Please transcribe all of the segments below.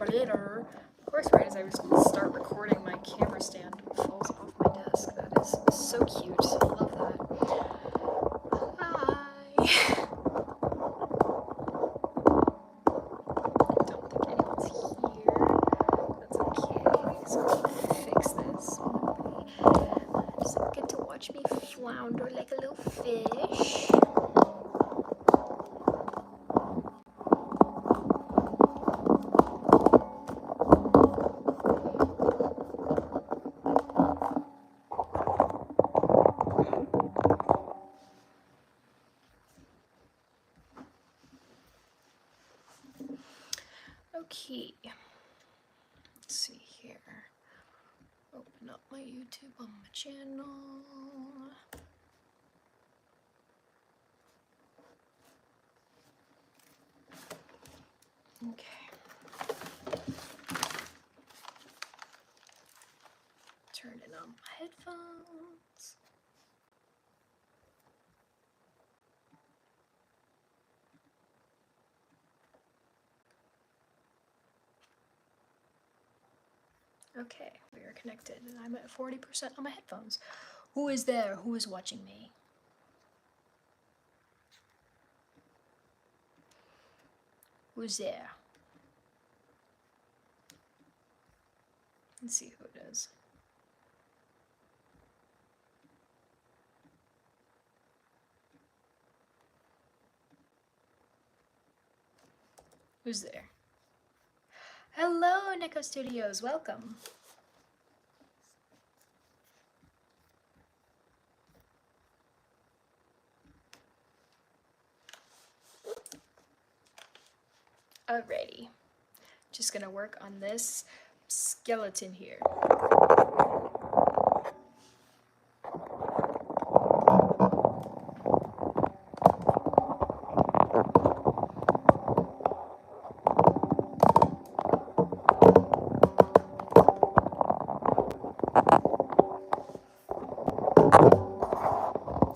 later. Of course, right as I was going to start recording, my camera stand falls off my desk. That is so cute. I love that. Hi. I don't think anyone's here. That's okay. So I'll fix this. Just get to watch me flounder like a little fish. Okay, let's see here. Open up my YouTube on my channel. Okay. Turning on my headphones. Okay, we are connected and I'm at 40% on my headphones. Who is there? Who is watching me? Who's there? Let's see who it is. Who's there? Hello, Neko Studios. Welcome. Alrighty. Just gonna work on this skeleton here.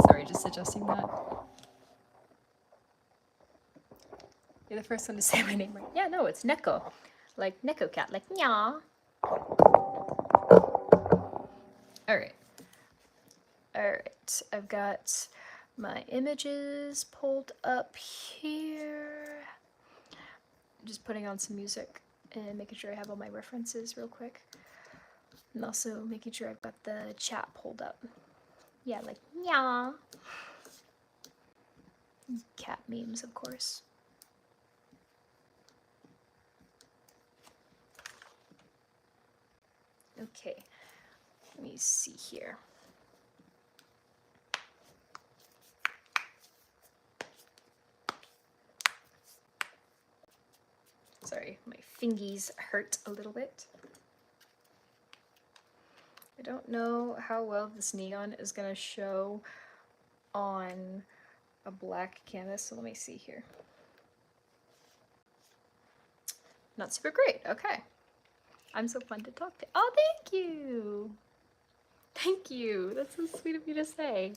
Sorry, just adjusting that. You're the first one to say my name right. Yeah, no, it's Neko. Like Neko Cat, like nya. Alright. Alright, I've got my images pulled up here. I'm just putting on some music and making sure I have all my references real quick. And also making sure I've got the chat pulled up. Yeah, like nya. Cat memes, of course. Okay, let me see here. Sorry, my fingies hurt a little bit. I don't know how well this neon is going to show on a black canvas, so let me see here. Not super great, okay. I'm so fun to talk to. Oh, thank you! Thank you, that's so sweet of you to say.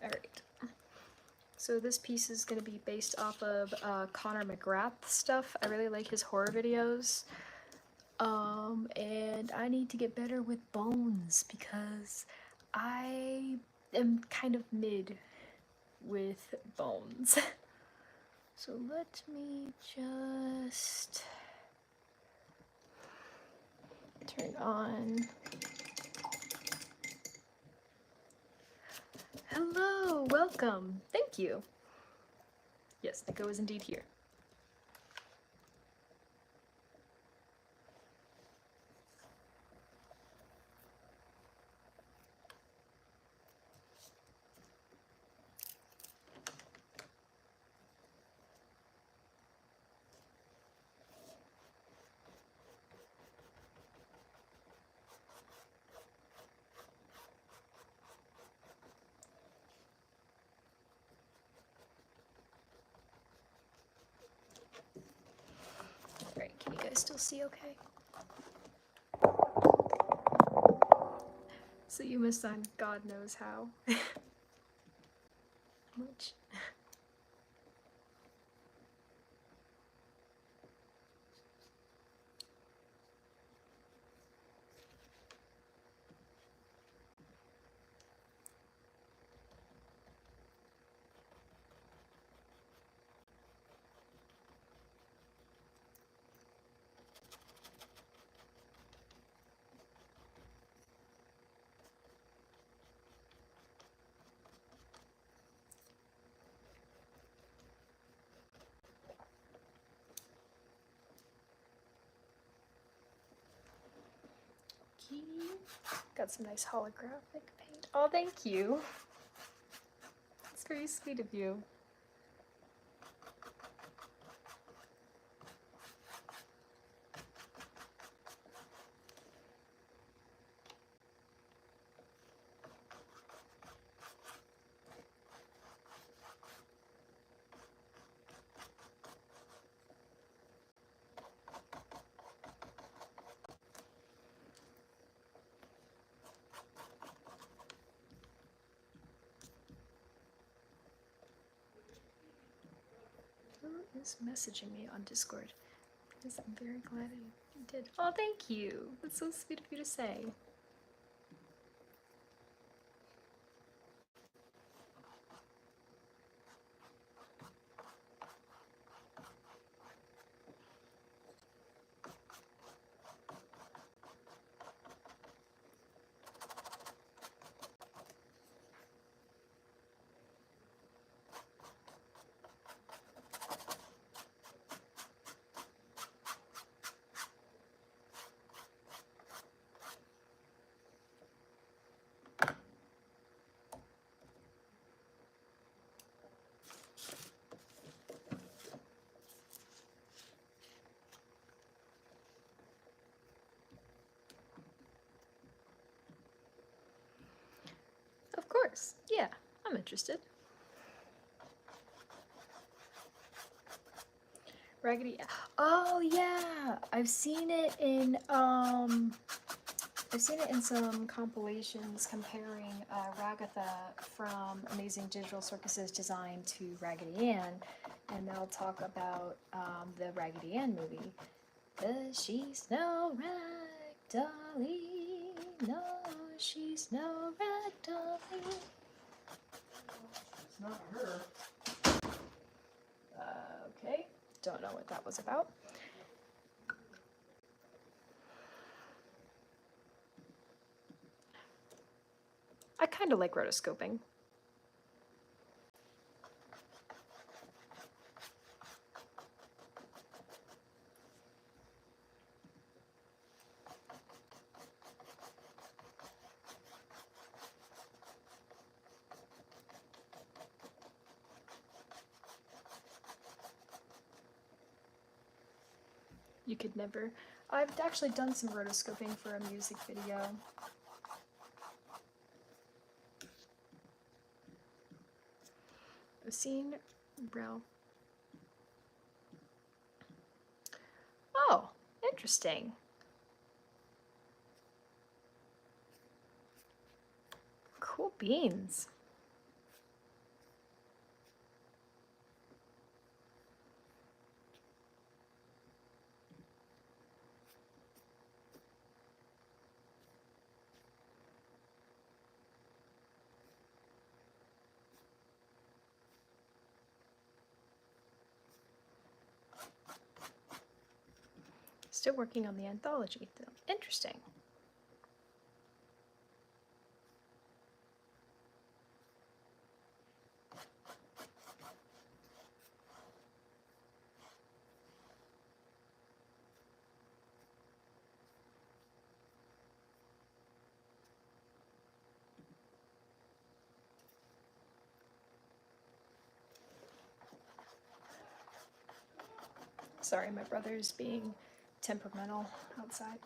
Alright, so this piece is going to be based off of Connor McGrath stuff. I really like his horror videos. And I need to get better with bones because I am kind of mid with bones. So let me just turn on. Hello, welcome. Thank you. Yes, Neko is indeed here. Alright, can you guys still see okay? So you missed on God knows how much. Got some nice holographic paint. Oh, thank you. That's very sweet of you. Who is messaging me on Discord? Because I'm very glad I did. Oh, thank you. That's so sweet of you to say. Of course. Yeah, I'm interested. Raggedy. Oh yeah, I've seen it in some compilations comparing Ragatha from Amazing Digital Circus's design to Raggedy Ann, and they'll talk about the Raggedy Ann movie. 'Cause she's no rag dolly, no, she's no rag dolly. It's not her. Okay, don't know what that was about. I kind of like rotoscoping. You could never. I've actually done some rotoscoping for a music video. I've seen Ralph. Oh, interesting. Cool beans. Still working on the anthology, though. Interesting. Sorry, my brother's being temperamental outside.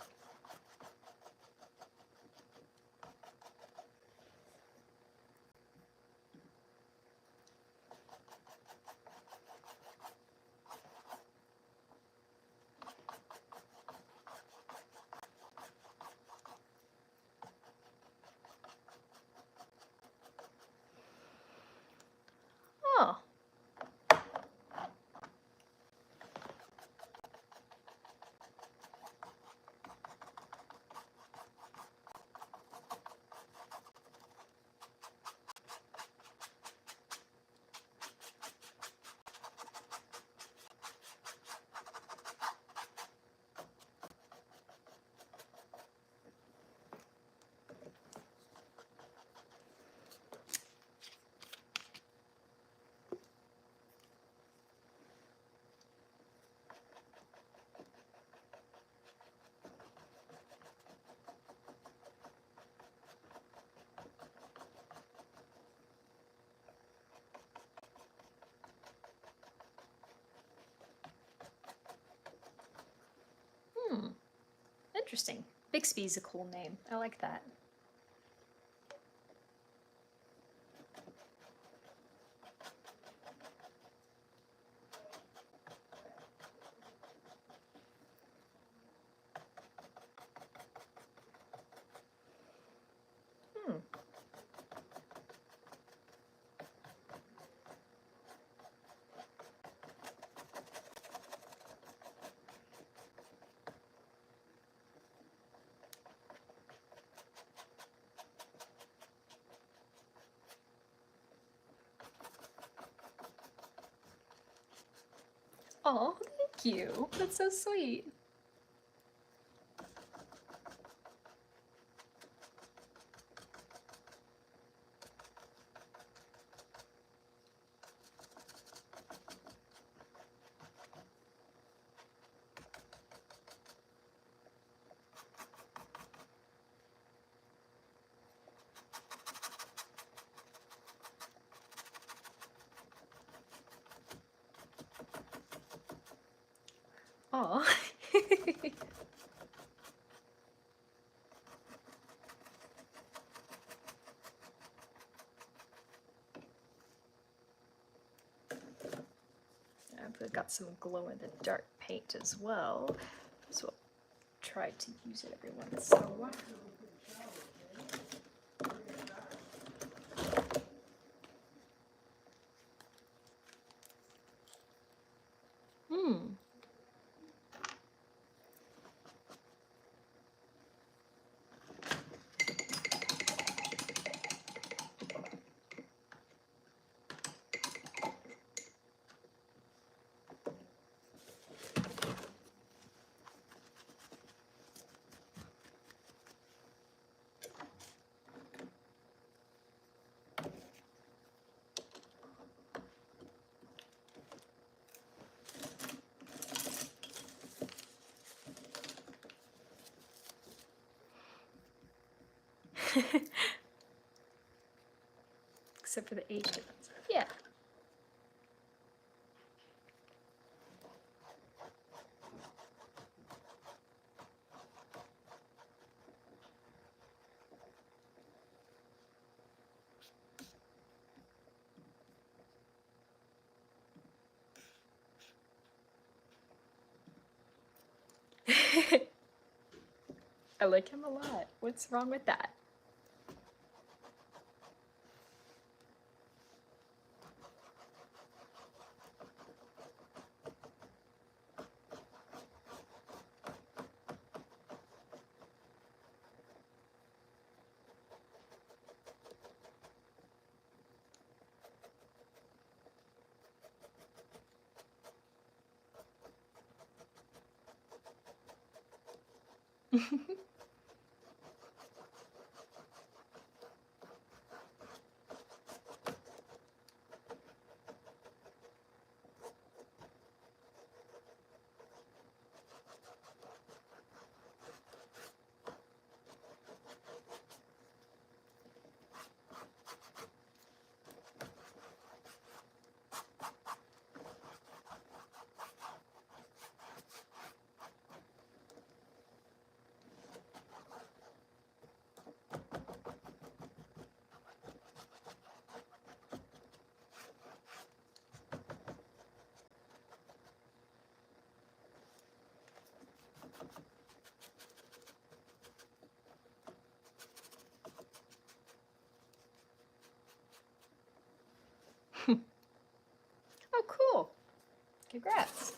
Oh. interesting. Bixby's a cool name. I like that. Hmm. Oh, thank you. That's so sweet. Oh. I've got some glow-in-the-dark paint as well, so I'll try to use it every once in a while. Hmm. Except for the age difference. Yeah. I like him a lot. What's wrong with that? Oh, cool. Congrats.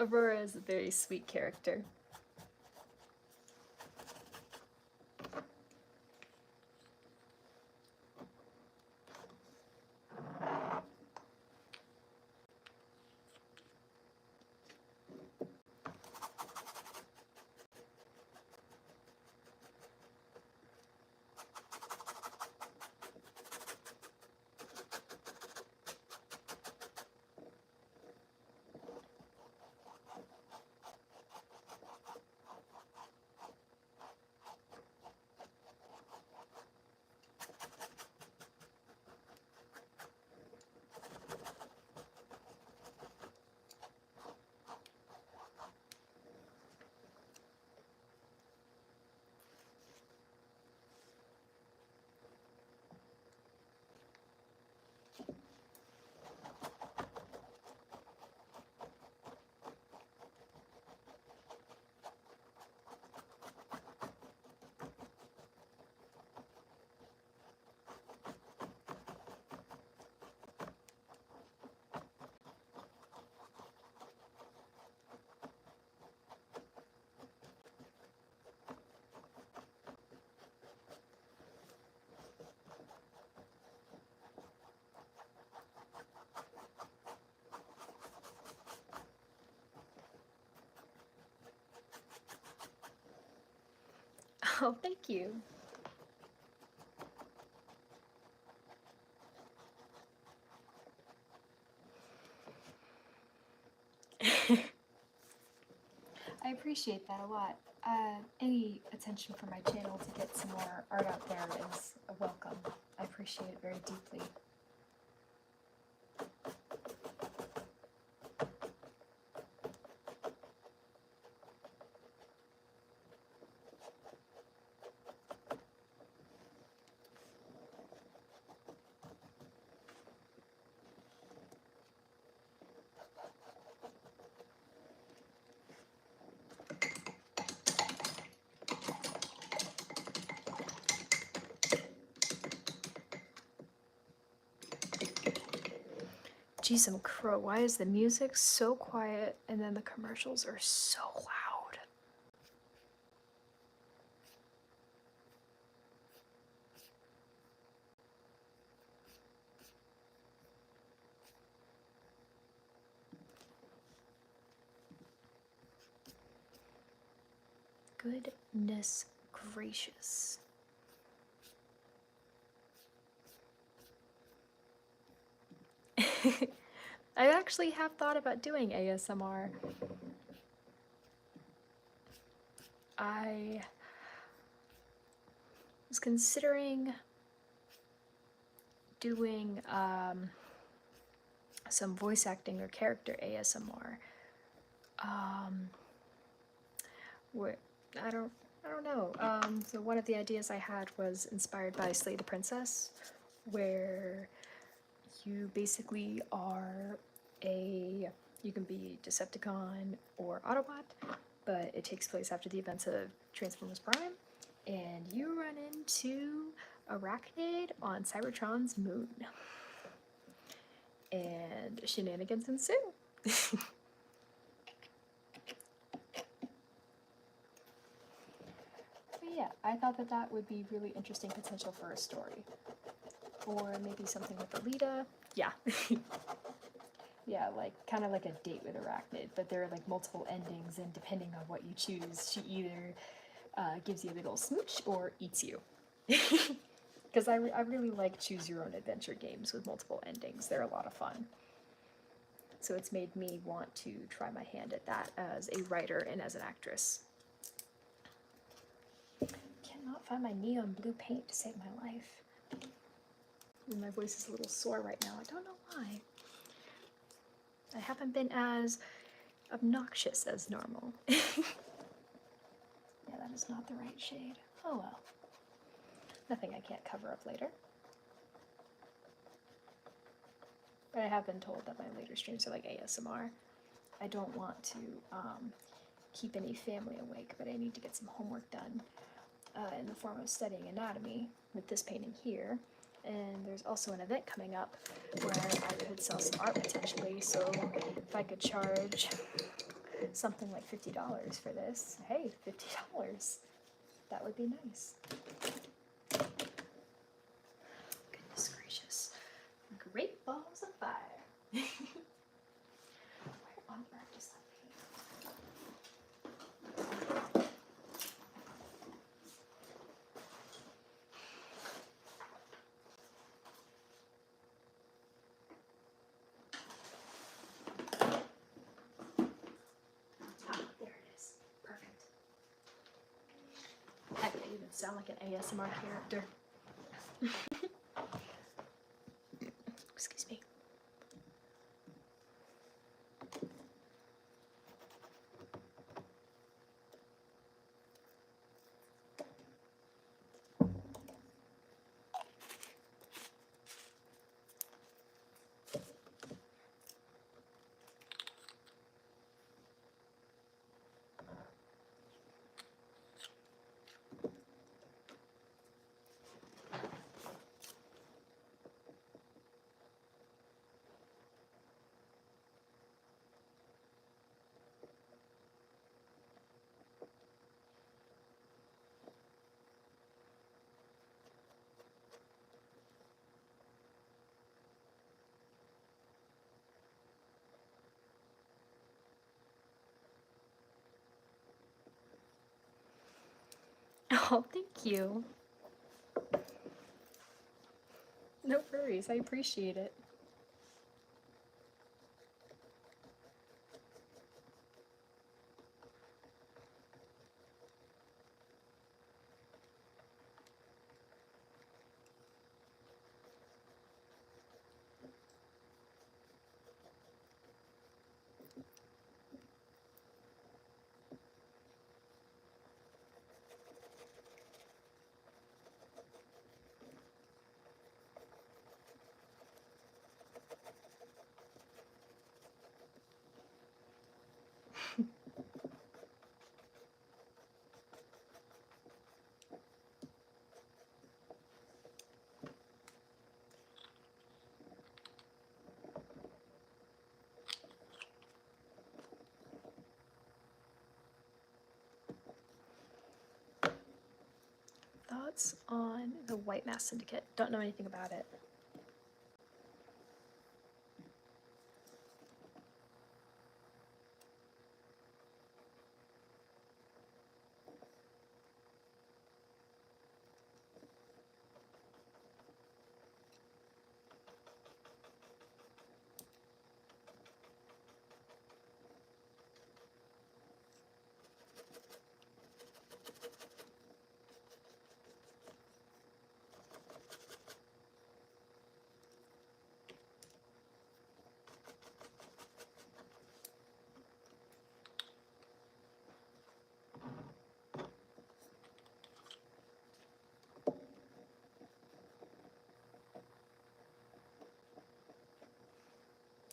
Aurora is a very sweet character. Oh, thank you. I appreciate that a lot. Any attention from my channel to get some more art out there is a welcome. I appreciate it very deeply. Geez, I'm crow. Why is the music so quiet and then the commercials are so loud? Goodness gracious. I actually have thought about doing ASMR. I was considering doing some voice acting or character ASMR. Where I don't know. So one of the ideas I had was inspired by Slay the Princess, where you basically are you can be Decepticon or Autobot, but it takes place after the events of Transformers Prime, and you run into Arachnid on Cybertron's moon. And shenanigans ensue. But yeah, I thought that that would be really interesting potential for a story. Or maybe something with Alita. Yeah. Yeah, like kind of like a date with Arachnid, but there are like multiple endings, and depending on what you choose, she either gives you a big old smooch or eats you. Because I really like choose your own adventure games with multiple endings. They're a lot of fun. So it's made me want to try my hand at that as a writer and as an actress. Cannot find my neon blue paint to save my life. And my voice is a little sore right now. I don't know why. I haven't been as obnoxious as normal. Yeah, that is not the right shade. Oh well. Nothing I can't cover up later. But I have been told that my later streams are like ASMR. I don't want to keep any family awake, but I need to get some homework done in the form of studying anatomy with this painting here. And there's also an event coming up where I could sell some art potentially, so if I could charge something like $50 for this, hey, $50. That would be nice. Goodness gracious. Great balls of fire. Where on earth is that paint? Ah, there it is. Perfect. Heck, I even sound like an ASMR character. Excuse me. Oh, thank you. No worries, I appreciate it. Thoughts on the White Mass Syndicate? Don't know anything about it.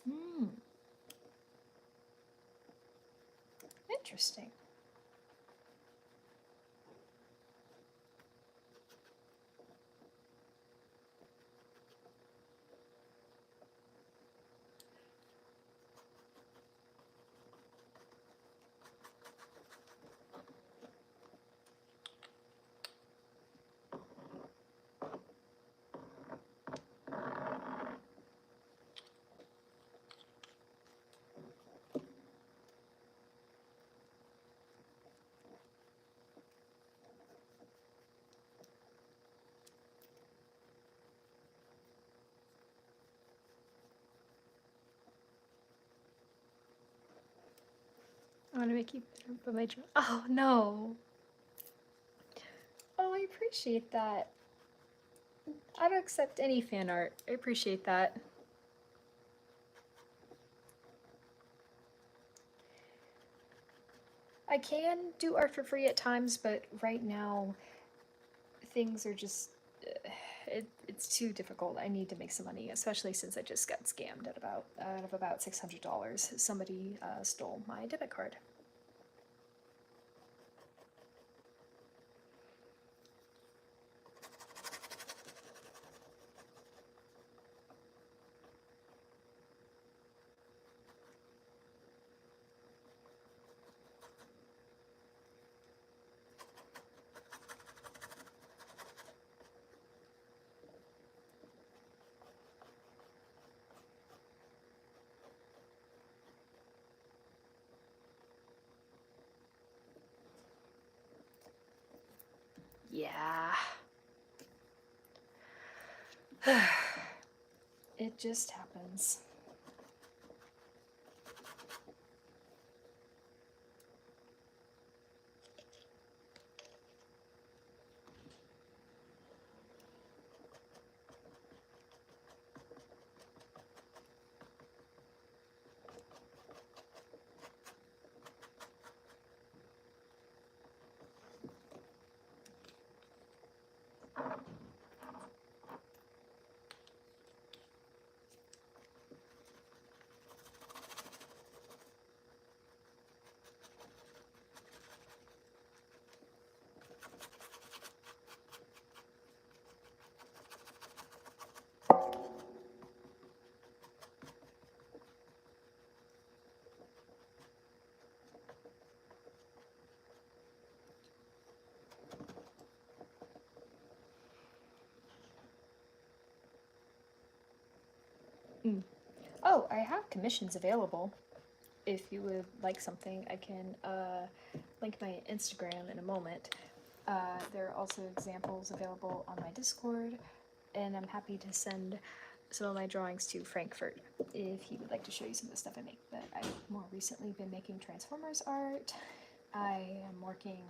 Hmm. Interesting. I want to make you better, but my oh no. Oh, I appreciate that. I'd accept any fan art. I appreciate that. I can do art for free at times, but right now things are just it's too difficult. I need to make some money, especially since I just got scammed at about out of about $600. Somebody stole my debit card. Yeah. It just happens. Oh, I have commissions available. If you would like something, I can link my Instagram in a moment. There are also examples available on my Discord, and I'm happy to send some of my drawings to Frankfurt if he would like to show you some of the stuff I make. But I've more recently been making Transformers art. I am working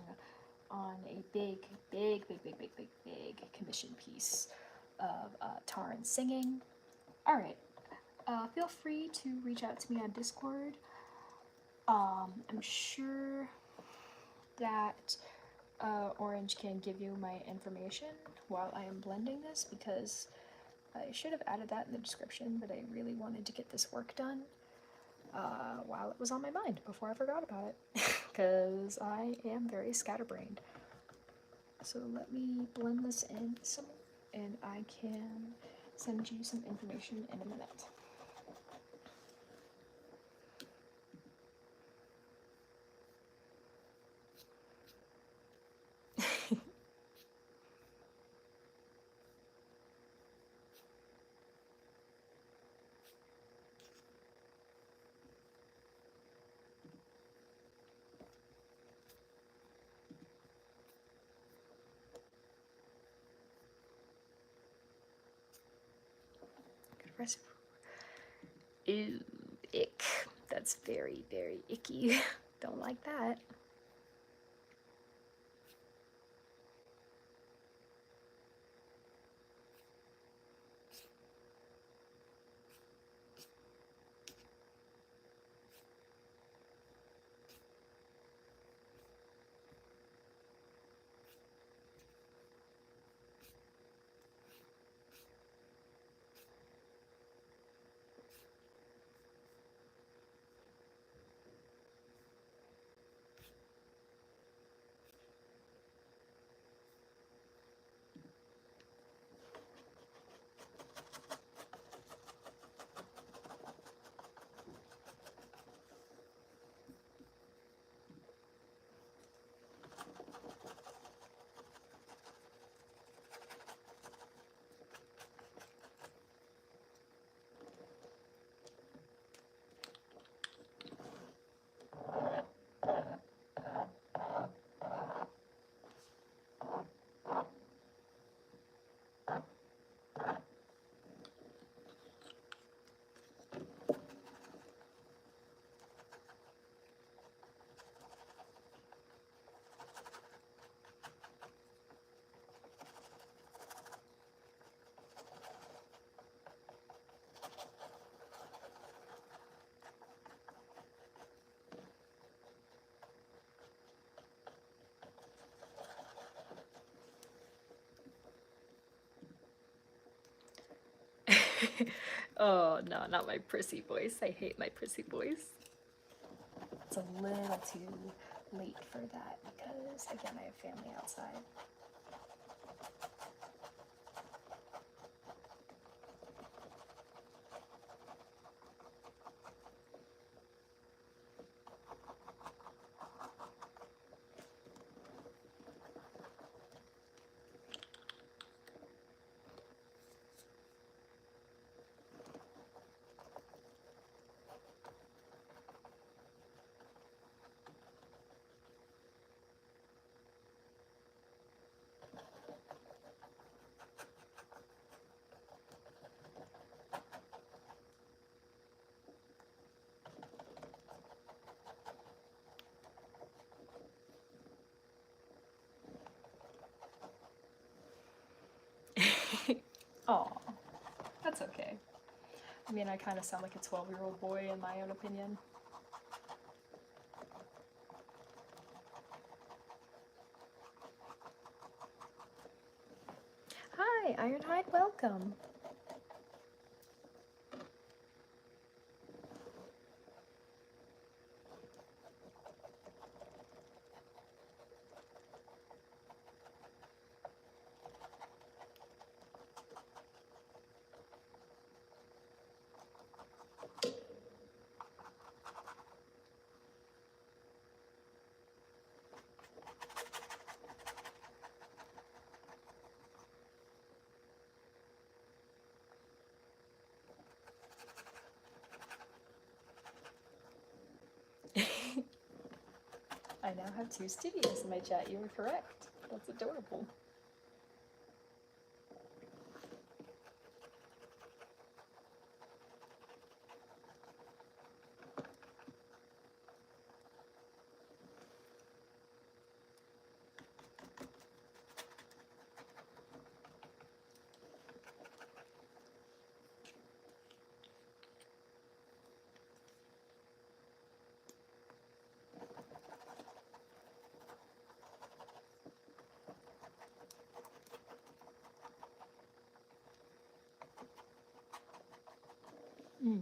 on a big commission piece of Taran singing. Alright, feel free to reach out to me on Discord. I'm sure that Orange can give you my information while I am blending this, because I should have added that in the description, but I really wanted to get this work done while it was on my mind before I forgot about it, because I am very scatterbrained. So let me blend this in some, and I can send you some information in a minute. Ew, ick. That's very, very icky. Don't like that. Oh no, not my prissy voice. I hate my prissy voice. It's a little too late for that because, again, I have family outside. Aw, that's okay. I mean, I kind of sound like a 12-year-old boy in my own opinion. Hi, Ironhide, welcome. I now have 2 studios in my chat. You were correct. That's adorable. Mm.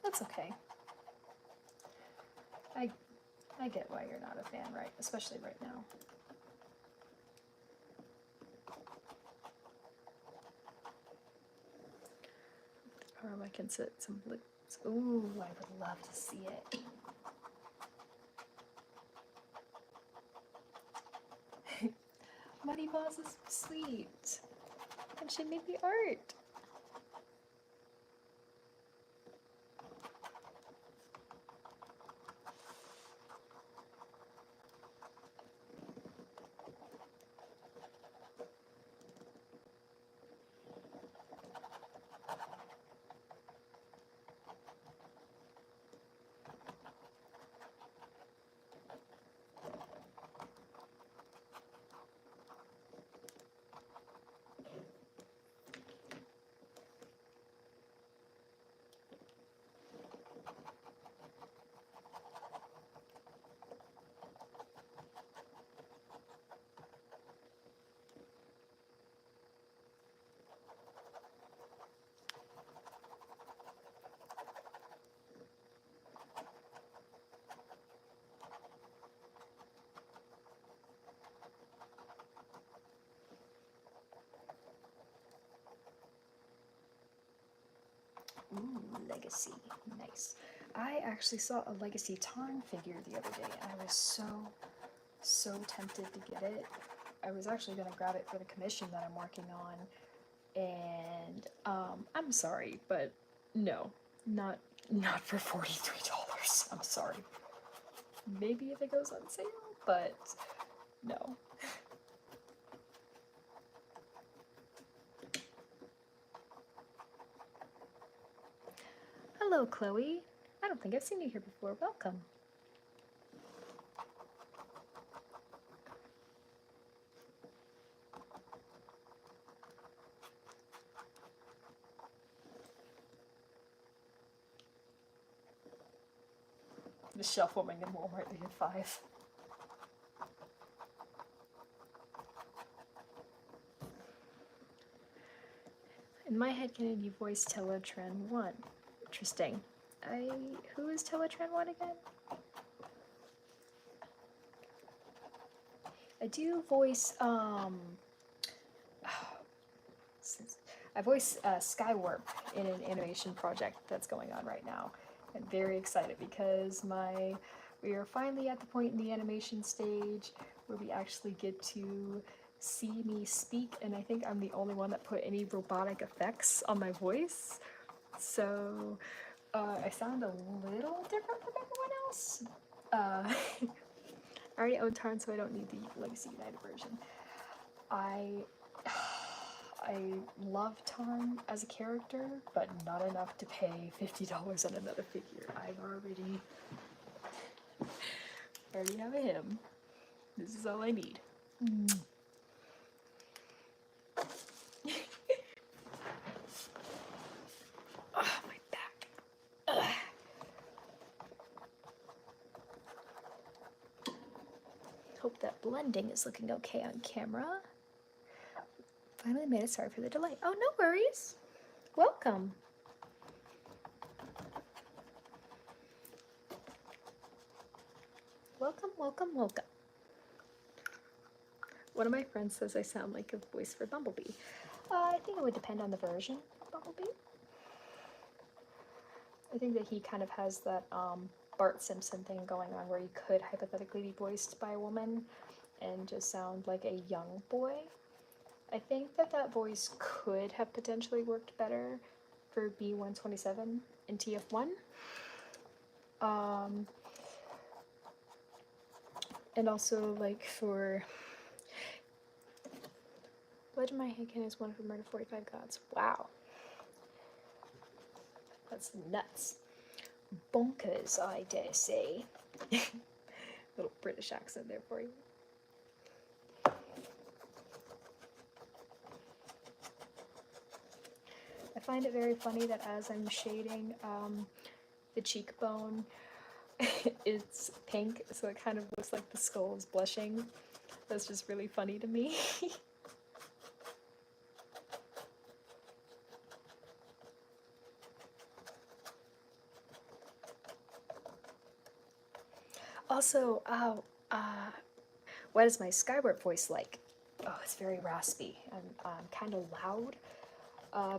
That's okay. I get why you're not a fan, right? Especially right now. I can sit some lips. Ooh, I would love to see it. Money Boss is sweet. And she made me art. Ooh, Legacy. Nice. I actually saw a Legacy Tarn figure the other day, and I was so tempted to get it. I was actually going to grab it for the commission that I'm working on, and I'm sorry, but no, not for $43. I'm sorry. Maybe if it goes on sale, but no. Hello, Chloe. I don't think I've seen you here before. Welcome. The shelf warming in Walmart, they had 5. In my head canon, you voiced Teletran 1. Interesting. Who is Teletran 1 again? I do voice, I voice Skywarp in an animation project that's going on right now. I'm very excited because we are finally at the point in the animation stage where we actually get to see me speak, and I think I'm the only one that put any robotic effects on my voice. So I sound a little different from everyone else. I already own Tarn, so I don't need the Legacy United version. I I love Tarn as a character, but not enough to pay $50 on another figure. I already have a him. This is all I need. Oh, my back. Ugh. Hope that blending is looking okay on camera. Finally made it. Sorry for the delay. Oh, no worries. Welcome. Welcome, welcome, welcome. One of my friends says I sound like a voice for Bumblebee. I think it would depend on the version of Bumblebee. I think that he kind of has that Bart Simpson thing going on where he could hypothetically be voiced by a woman and just sound like a young boy. I think that that voice could have potentially worked better for B127 in TF1. And also, like, for Legend of My Haken is one for Murder 45 Gods. Wow. That's nuts. Bonkers, I dare say. Little British accent there for you. I find it very funny that as I'm shading the cheekbone, it's pink, so it kind of looks like the skull is blushing. That's just really funny to me. Also, what is my Skyward voice like? Oh, it's very raspy and kind of loud.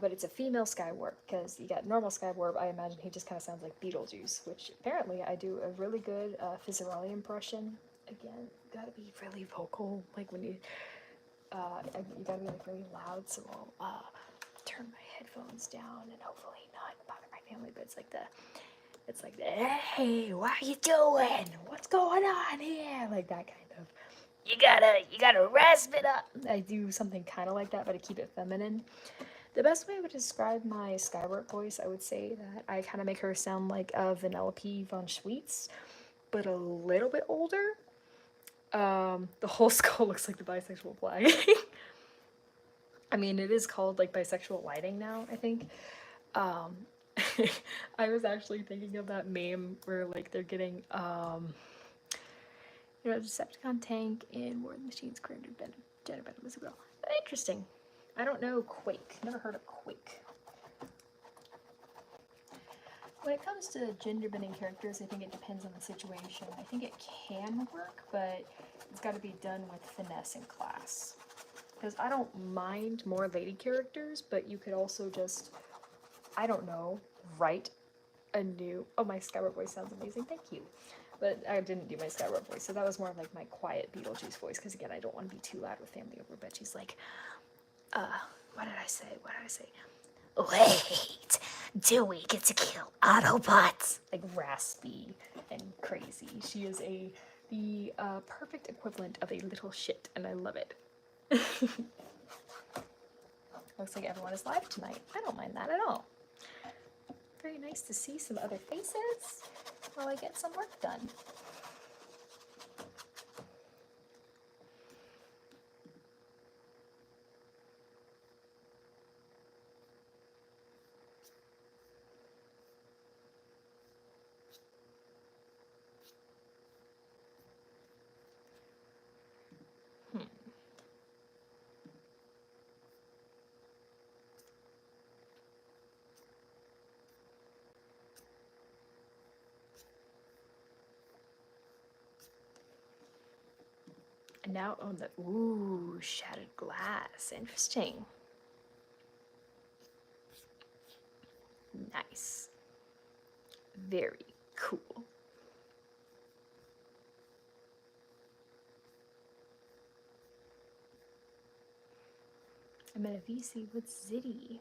But it's a female Skywarp, because you got normal Skywarp, I imagine he just kind of sounds like Beetlejuice, which apparently I do a really good Fizzarelli impression. Again, you gotta be really vocal, like when you gotta be like really loud, so I'll turn my headphones down and hopefully not bother my family, but it's like the, hey, what are you doing? What's going on here? Like that kind of, you gotta rasp it up. I do something kind of like that, but I keep it feminine. The best way I would describe my Skyward voice, I would say that I kind of make her sound like Vanellope von Schweetz, but a little bit older. The whole skull looks like the bisexual flag. I mean, it is called like bisexual lighting now, I think. I was actually thinking of that meme where like they're getting Decepticon tank in War of the Machines created Jenna Benham as well. Interesting. I don't know Quake. Never heard of Quake. When it comes to gender-bending characters, I think it depends on the situation. I think it can work, but it's got to be done with finesse and class. Because I don't mind more lady characters, but you could also just, I don't know, write a new... Oh, my Skyward voice sounds amazing. Thank you. But I didn't do my Skyward voice, so that was more like my quiet Beetlejuice voice, because again, I don't want to be too loud with family over, but she's like... what did I say? Wait, do we get to kill Autobots? Like raspy and crazy. She is the perfect equivalent of a little shit, and I love it. Looks like everyone is live tonight. I don't mind that at all. Very nice to see some other faces while I get some work done. And now on the, ooh, shattered glass. Interesting. Nice. Very cool. I'm at a VC with Zitty.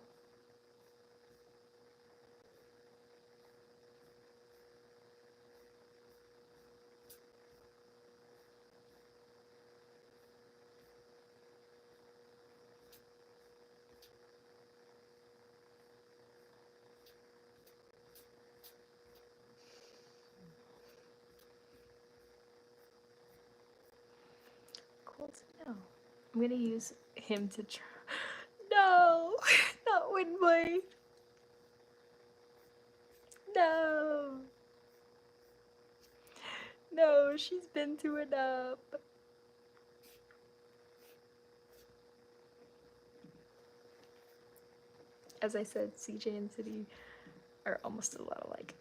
No. I'm gonna use him to try. No! Not Windblade! No! No, she's been through enough. As I said, CJ and City are almost a lot alike.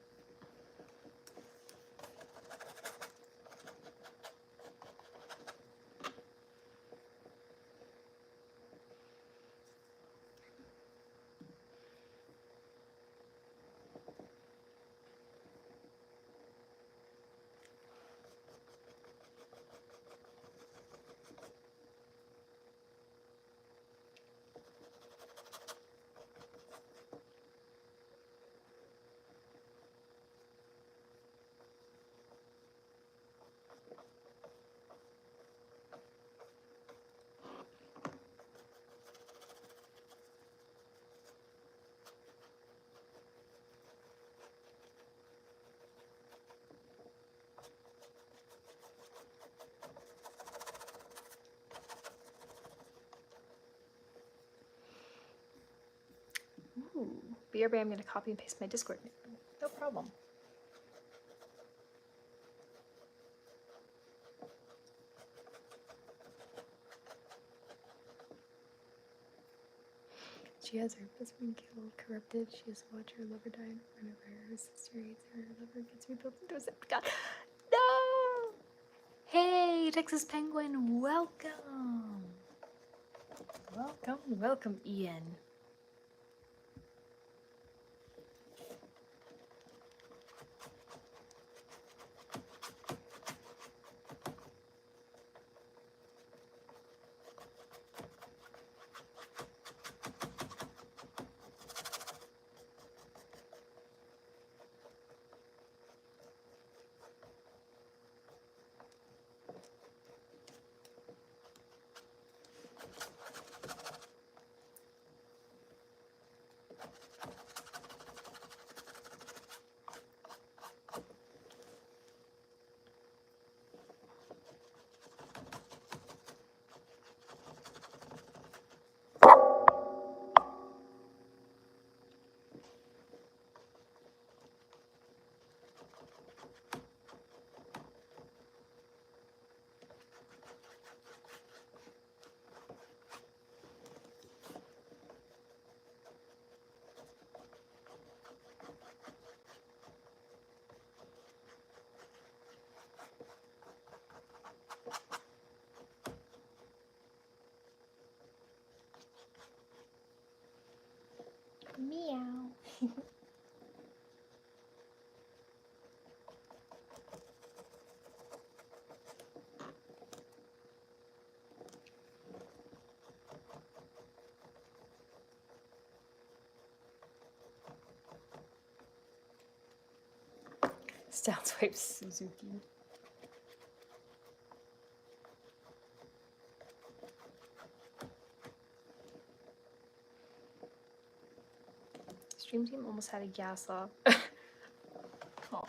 Ooh, BRB, I'm gonna copy and paste my Discord name. No problem. She has her husband killed, corrupted. She has to watch her lover die in front of her. Her sister hates her. Her lover gets rebuilt into a zip. God, no! Hey, Texas Penguin, welcome. Welcome, welcome, Ian. Meow. Downswipe Suzuki. Stream team almost had a gas off. Oh.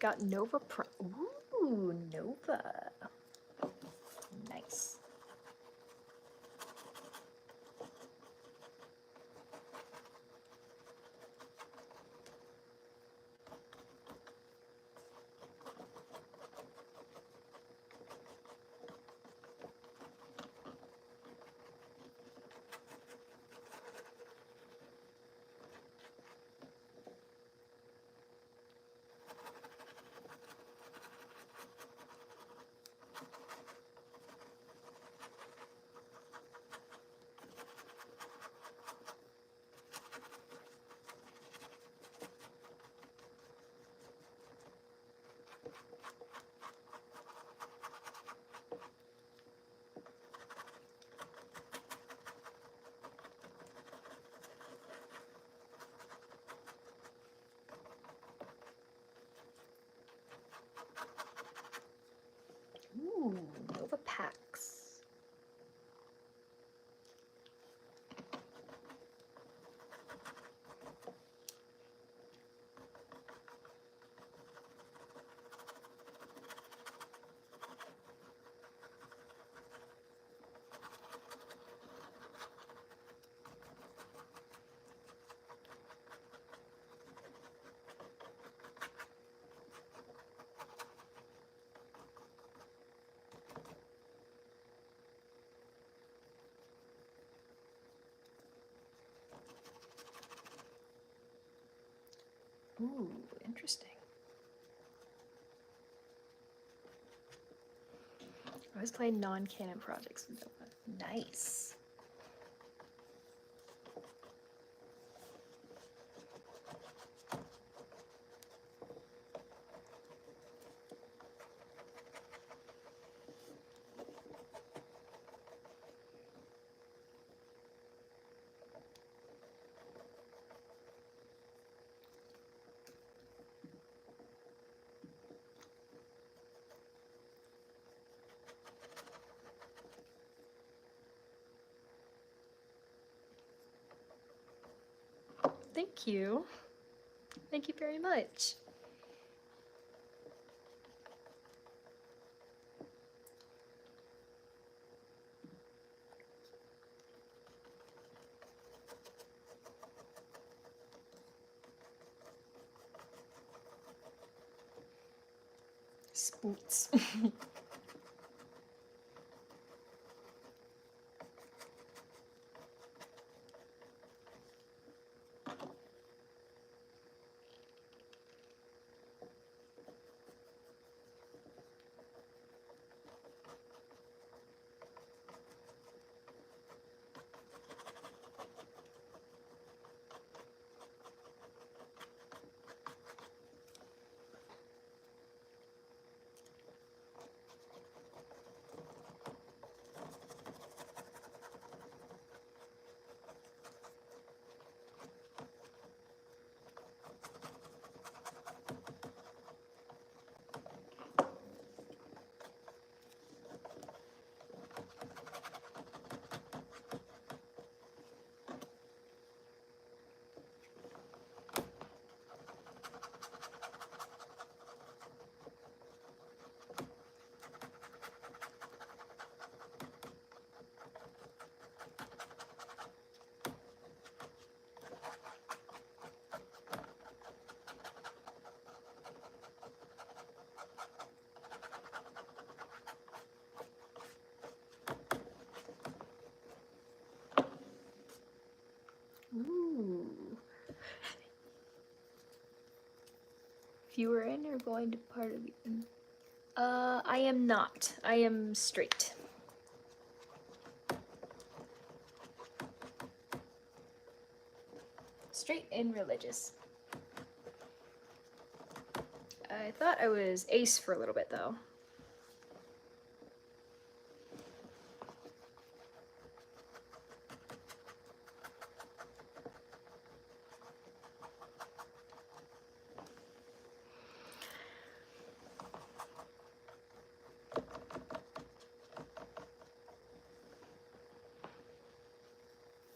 Got Nova Pro. Ooh, Nova. Nice. Ooh, Nova Pax. Ooh, interesting. I was playing non-canon projects with Nova. Nice. Thank you. Thank you very much. Spoots. Ooh. If you were in or going to part of the... I am not. I am straight. Straight and religious. I thought I was ace for a little bit, though.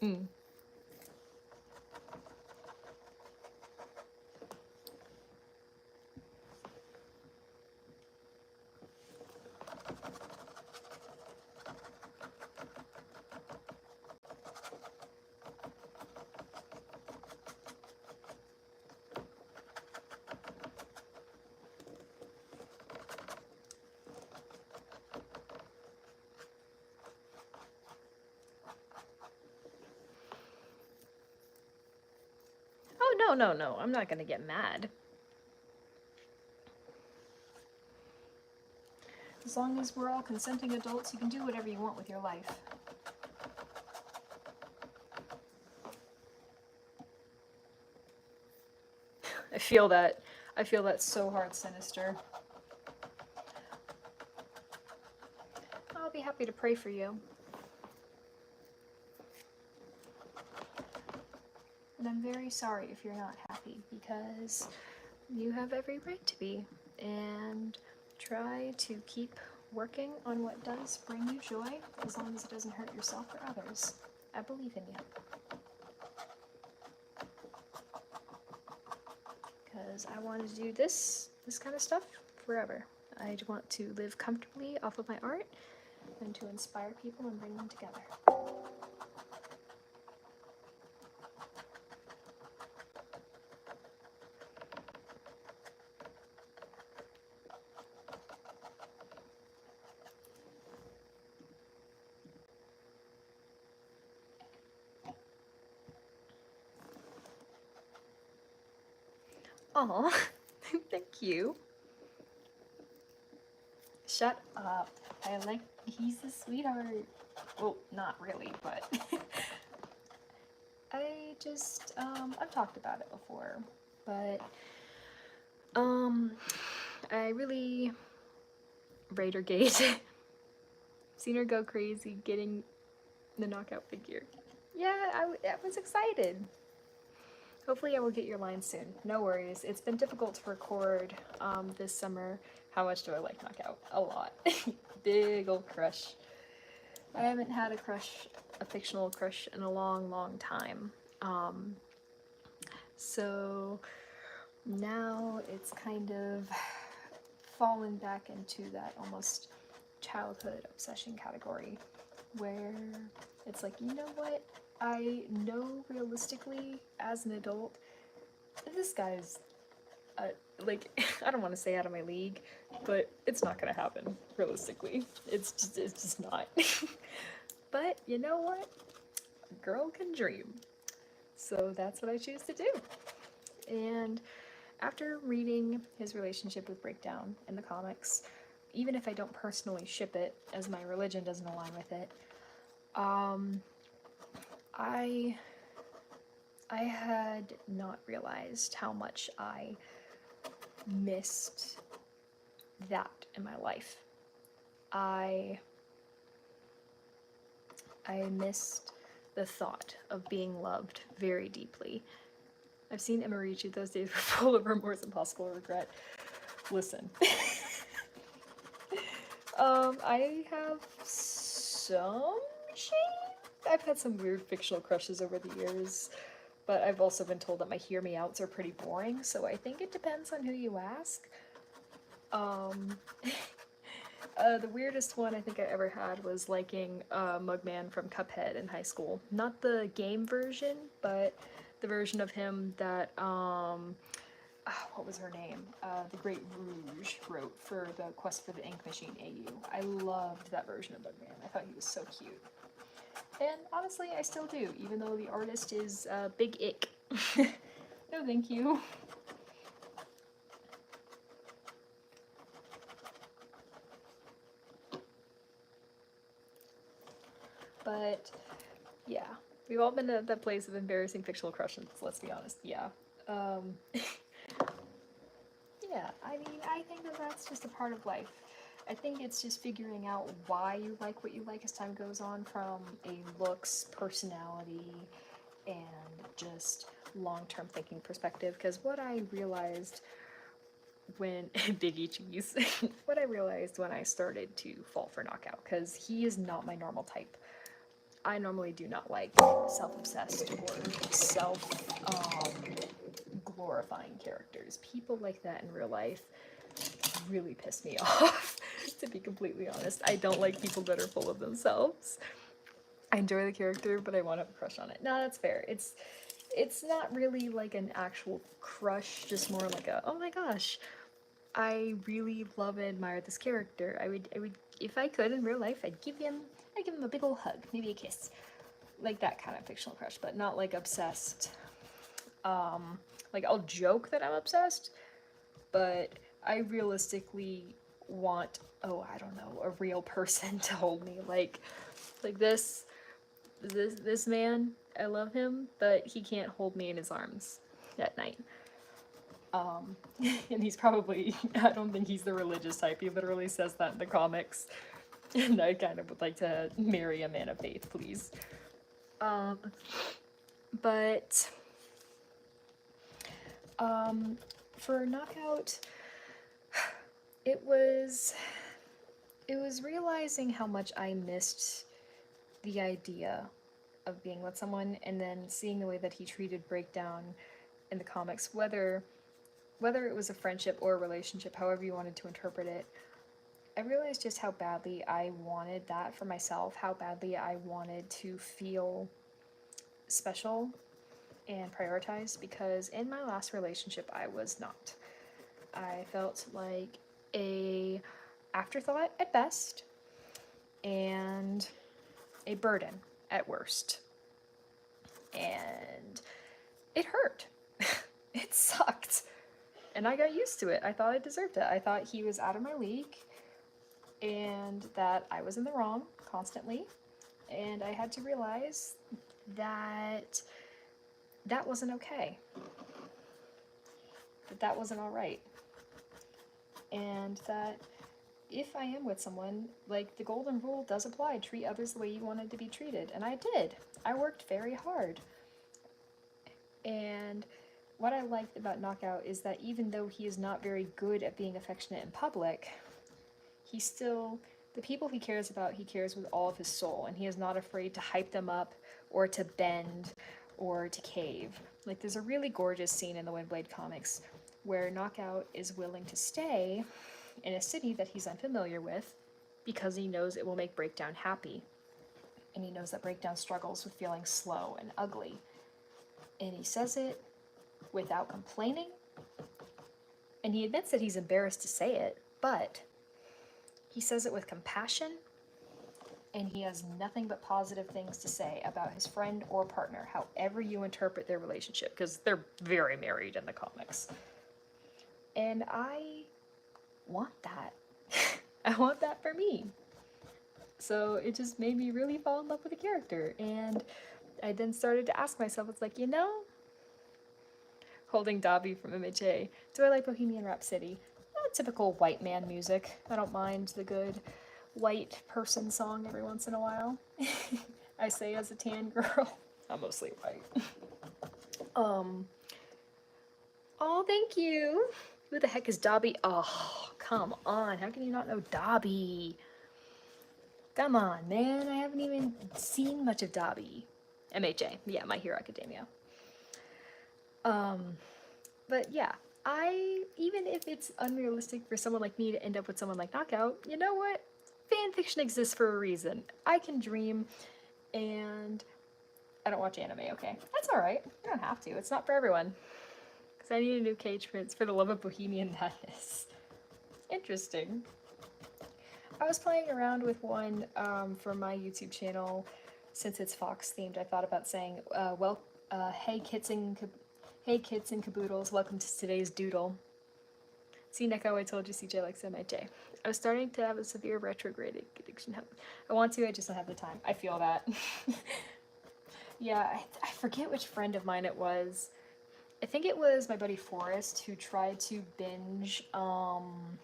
Mm. Oh, no, no, no. I'm not gonna get mad. As long as we're all consenting adults, you can do whatever you want with your life. I feel that. I feel that so hard, Sinister. I'll be happy to pray for you. And I'm very sorry if you're not happy, because you have every right to be. And try to keep working on what does bring you joy, as long as it doesn't hurt yourself or others. I believe in you. Because I want to do this kind of stuff forever. I want to live comfortably off of my art and to inspire people and bring them together. Aw, thank you. Shut up. He's a sweetheart. Well, not really, but I just, I've talked about it before, but, I really rate her gate. Seen her go crazy getting the knockout figure. Yeah, I was excited. Hopefully I will get your line soon. No worries. It's been difficult to record this summer. How much do I like Knockout? A lot. Big old crush. I haven't had a fictional crush in a long, long time. So now it's kind of fallen back into that almost childhood obsession category where it's like, you know what? I know realistically as an adult, this guy's like, I don't want to say out of my league, but it's not gonna happen realistically. It's just not. But you know what? A girl can dream. So that's what I choose to do. And after reading his relationship with Breakdown in the comics, even if I don't personally ship it, as my religion doesn't align with it, I had not realized how much I missed that in my life. I missed the thought of being loved very deeply. I've seen Emirichi, those days were full of remorse and possible regret. Listen. I have some shame. I've had some weird fictional crushes over the years, but I've also been told that my hear me outs are pretty boring, so I think it depends on who you ask. The weirdest one I think I ever had was liking Mugman from Cuphead in high school. Not the game version, but the version of him that, what was her name? The Great Rouge wrote for the Quest for the Ink Machine AU. I loved that version of Mugman. I thought he was so cute. And honestly, I still do, even though the artist is Big Ick. No, thank you. But yeah, we've all been at that place of embarrassing fictional crushes, let's be honest. Yeah. Yeah, I mean, I think that that's just a part of life. I think it's just figuring out why you like what you like as time goes on, from a looks, personality, and just long-term thinking perspective. Because what I realized when Biggie Cheese, what I realized when I started to fall for Knockout, because he is not my normal type. I normally do not like self-obsessed or self-glorifying characters. People like that in real life really piss me off, to be completely honest. I don't like people that are full of themselves. I enjoy the character, but I won't have a crush on it. No, that's fair. It's not really like an actual crush, just more like a, oh my gosh, I really love and admire this character. I would, if I could in real life, I'd give him a big ol' hug, maybe a kiss. Like that kind of fictional crush, but not like obsessed. Like I'll joke that I'm obsessed, but I realistically want, oh, I don't know, a real person to hold me. Like this man, I love him, but he can't hold me in his arms at night. And he's probably, I don't think he's the religious type. He literally says that in the comics. And I kind of would like to marry a man of faith, please. But for Knockout, it was it was realizing how much I missed the idea of being with someone, and then seeing the way that he treated Breakdown in the comics, whether it was a friendship or a relationship, however you wanted to interpret it. I realized just how badly I wanted that for myself, how badly I wanted to feel special and prioritized, because in my last relationship I was not. I felt like a afterthought at best and a burden at worst. And it hurt. It sucked. And I got used to it. I thought I deserved it. I thought he was out of my league and that I was in the wrong constantly. And I had to realize that that wasn't okay. That wasn't all right. And that if I am with someone, like, the golden rule does apply. Treat others the way you wanted to be treated. And I did. I worked very hard. And what I liked about Knockout is that even though he is not very good at being affectionate in public, he still, the people he cares about, he cares with all of his soul, and he is not afraid to hype them up or to bend or to cave. Like, there's a really gorgeous scene in the Windblade comics where Knockout is willing to stay in a city that he's unfamiliar with because he knows it will make Breakdown happy. And he knows that Breakdown struggles with feeling slow and ugly. And he says it without complaining. And he admits that he's embarrassed to say it, but he says it with compassion, and he has nothing but positive things to say about his friend or partner, however you interpret their relationship, because they're very married in the comics. And I want that. I want that for me. So it just made me really fall in love with the character. And I then started to ask myself, it's like, holding Dobby from MHA, do I like Bohemian Rhapsody? Typical white man music. I don't mind the good white person song every once in a while. I say as a tan girl. I'm mostly white. Oh, thank you. Who the heck is Dobby? Oh, come on. How can you not know Dobby? Come on, man. I haven't even seen much of Dobby. MHA. Yeah, My Hero Academia. But yeah, even if it's unrealistic for someone like me to end up with someone like Knockout, you know what? Fanfiction exists for a reason. I can dream, and I don't watch anime, okay? That's alright. You don't have to. It's not for everyone. Because I need a new Cage Prince for the love of Bohemian Madness. Interesting. I was playing around with one for my YouTube channel. Since it's Fox themed, I thought about saying, hey kids and caboodles, welcome to today's doodle. See, Neko, I told you CJ likes MHA. I was starting to have a severe retrograde addiction. I want to, I just don't have the time. I feel that. Yeah, I forget which friend of mine it was. I think it was my buddy Forrest who tried to binge One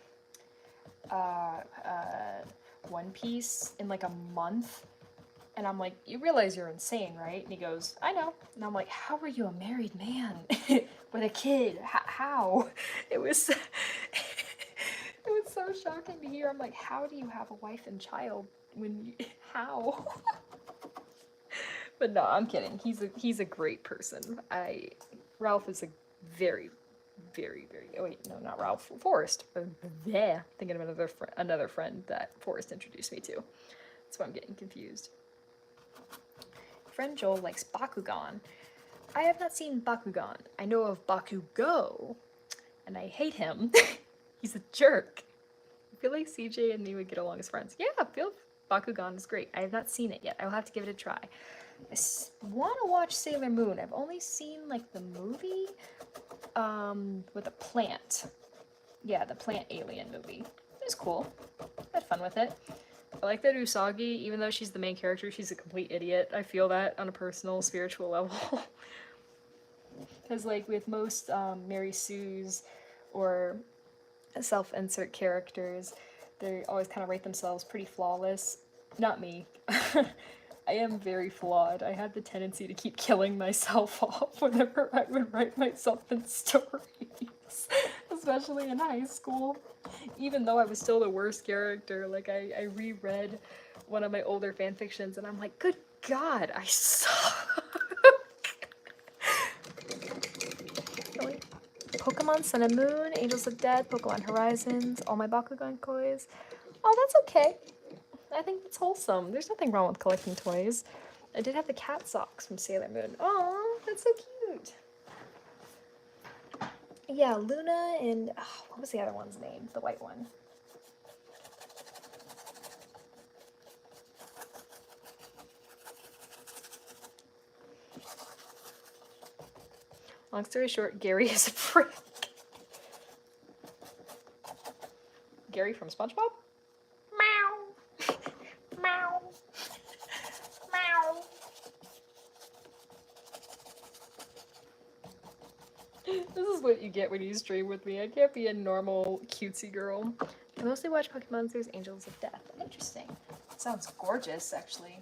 Piece in like a month. And I'm like, you realize you're insane, right? And he goes, I know. And I'm like, how are you a married man with a kid? How? It was it was so shocking to hear. I'm like, how do you have a wife and child when you, how? But no, I'm kidding. He's a great person. Ralph is a very, very, very, oh wait, no, not Ralph, Forrest. Yeah, thinking of another friend that Forrest introduced me to. That's why I'm getting confused. Friend Joel likes Bakugan. I have not seen Bakugan. I know of Bakugo, and I hate him. He's a jerk. I feel like CJ and me would get along as friends. Yeah, Bakugan is great. I have not seen it yet. I will have to give it a try. I want to watch Sailor Moon. I've only seen like the movie with a plant. Yeah, the plant alien movie. It was cool. I had fun with it. I like that Usagi, even though she's the main character, she's a complete idiot. I feel that on a personal, spiritual level. Because, like, with most Mary Sue's or self-insert characters, they always kind of rate themselves pretty flawless. Not me. I am very flawed. I had the tendency to keep killing myself off whenever I would write myself in stories. That's especially in high school. Even though I was still the worst character, like I reread one of my older fan fictions and I'm like, good God, I suck. Really? Pokemon Sun and Moon, Angels of Death, Pokemon Horizons, all my Bakugan toys. Oh, that's okay. I think that's wholesome. There's nothing wrong with collecting toys. I did have the cat socks from Sailor Moon. Oh, that's so cute. Yeah, Luna and what was the other one's name? The white one. Long story short, Gary is a prick. Gary from SpongeBob? Meow. Meow. Meow. This is what you get when you stream with me. I can't be a normal cutesy girl. I mostly watch Pokemon Monsters, Angels of Death. Interesting. Sounds gorgeous, actually.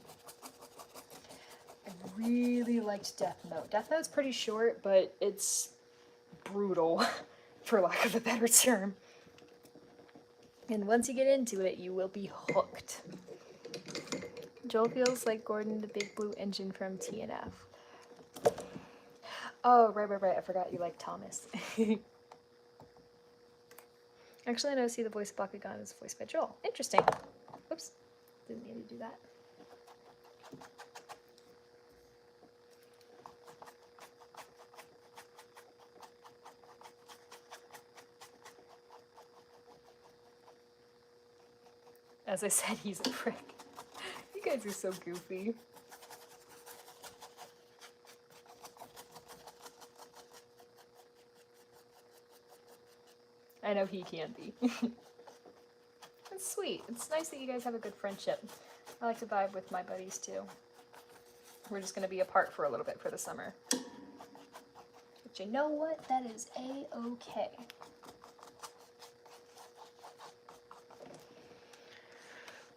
I really liked Death Note. Death Note's pretty short, but it's brutal, for lack of a better term. And once you get into it, you will be hooked. Joel feels like Gordon, the big blue engine from TNF. Oh, right. I forgot you like Thomas. Actually, I know see the voice of Bakugan is voiced by Joel. Interesting. Oops. Didn't mean to do that. As I said, he's a prick. You guys are so goofy. I know he can be. That's sweet. It's nice that you guys have a good friendship. I like to vibe with my buddies too. We're just going to be apart for a little bit for the summer. But you know what? That is A-okay.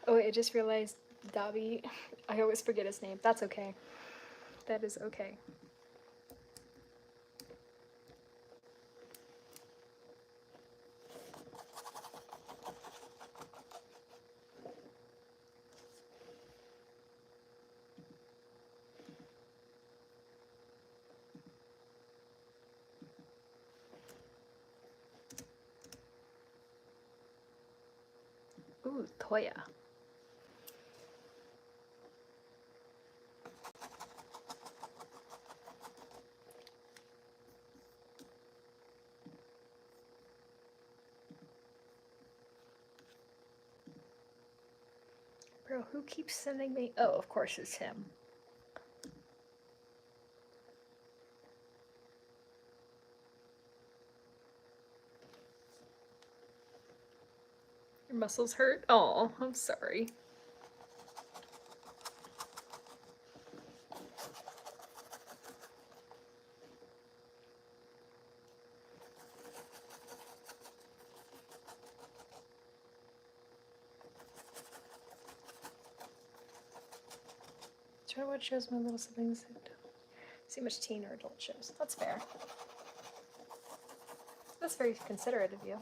Oh, wait, I just realized Davi. I always forget his name. That's okay. That is okay. Ooh, Toya. Bro, who keeps sending me? Oh, of course it's him. Your muscles hurt? Oh, I'm sorry. Try to watch shows my little siblings see much teen or adult shows. That's fair. That's very considerate of you.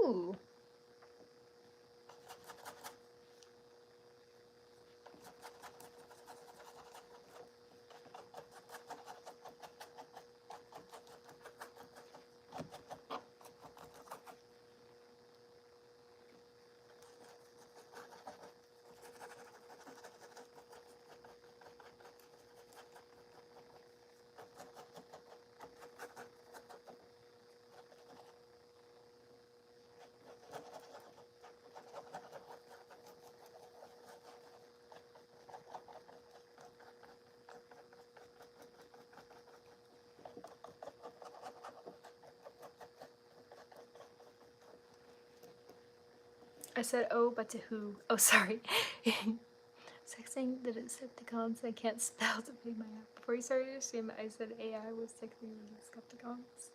Ooh. I said oh, but to who? Oh, sorry. Texting the Decepticons I can't spell to pay my app. Before you started to stream, I said AI was texting the Decepticons.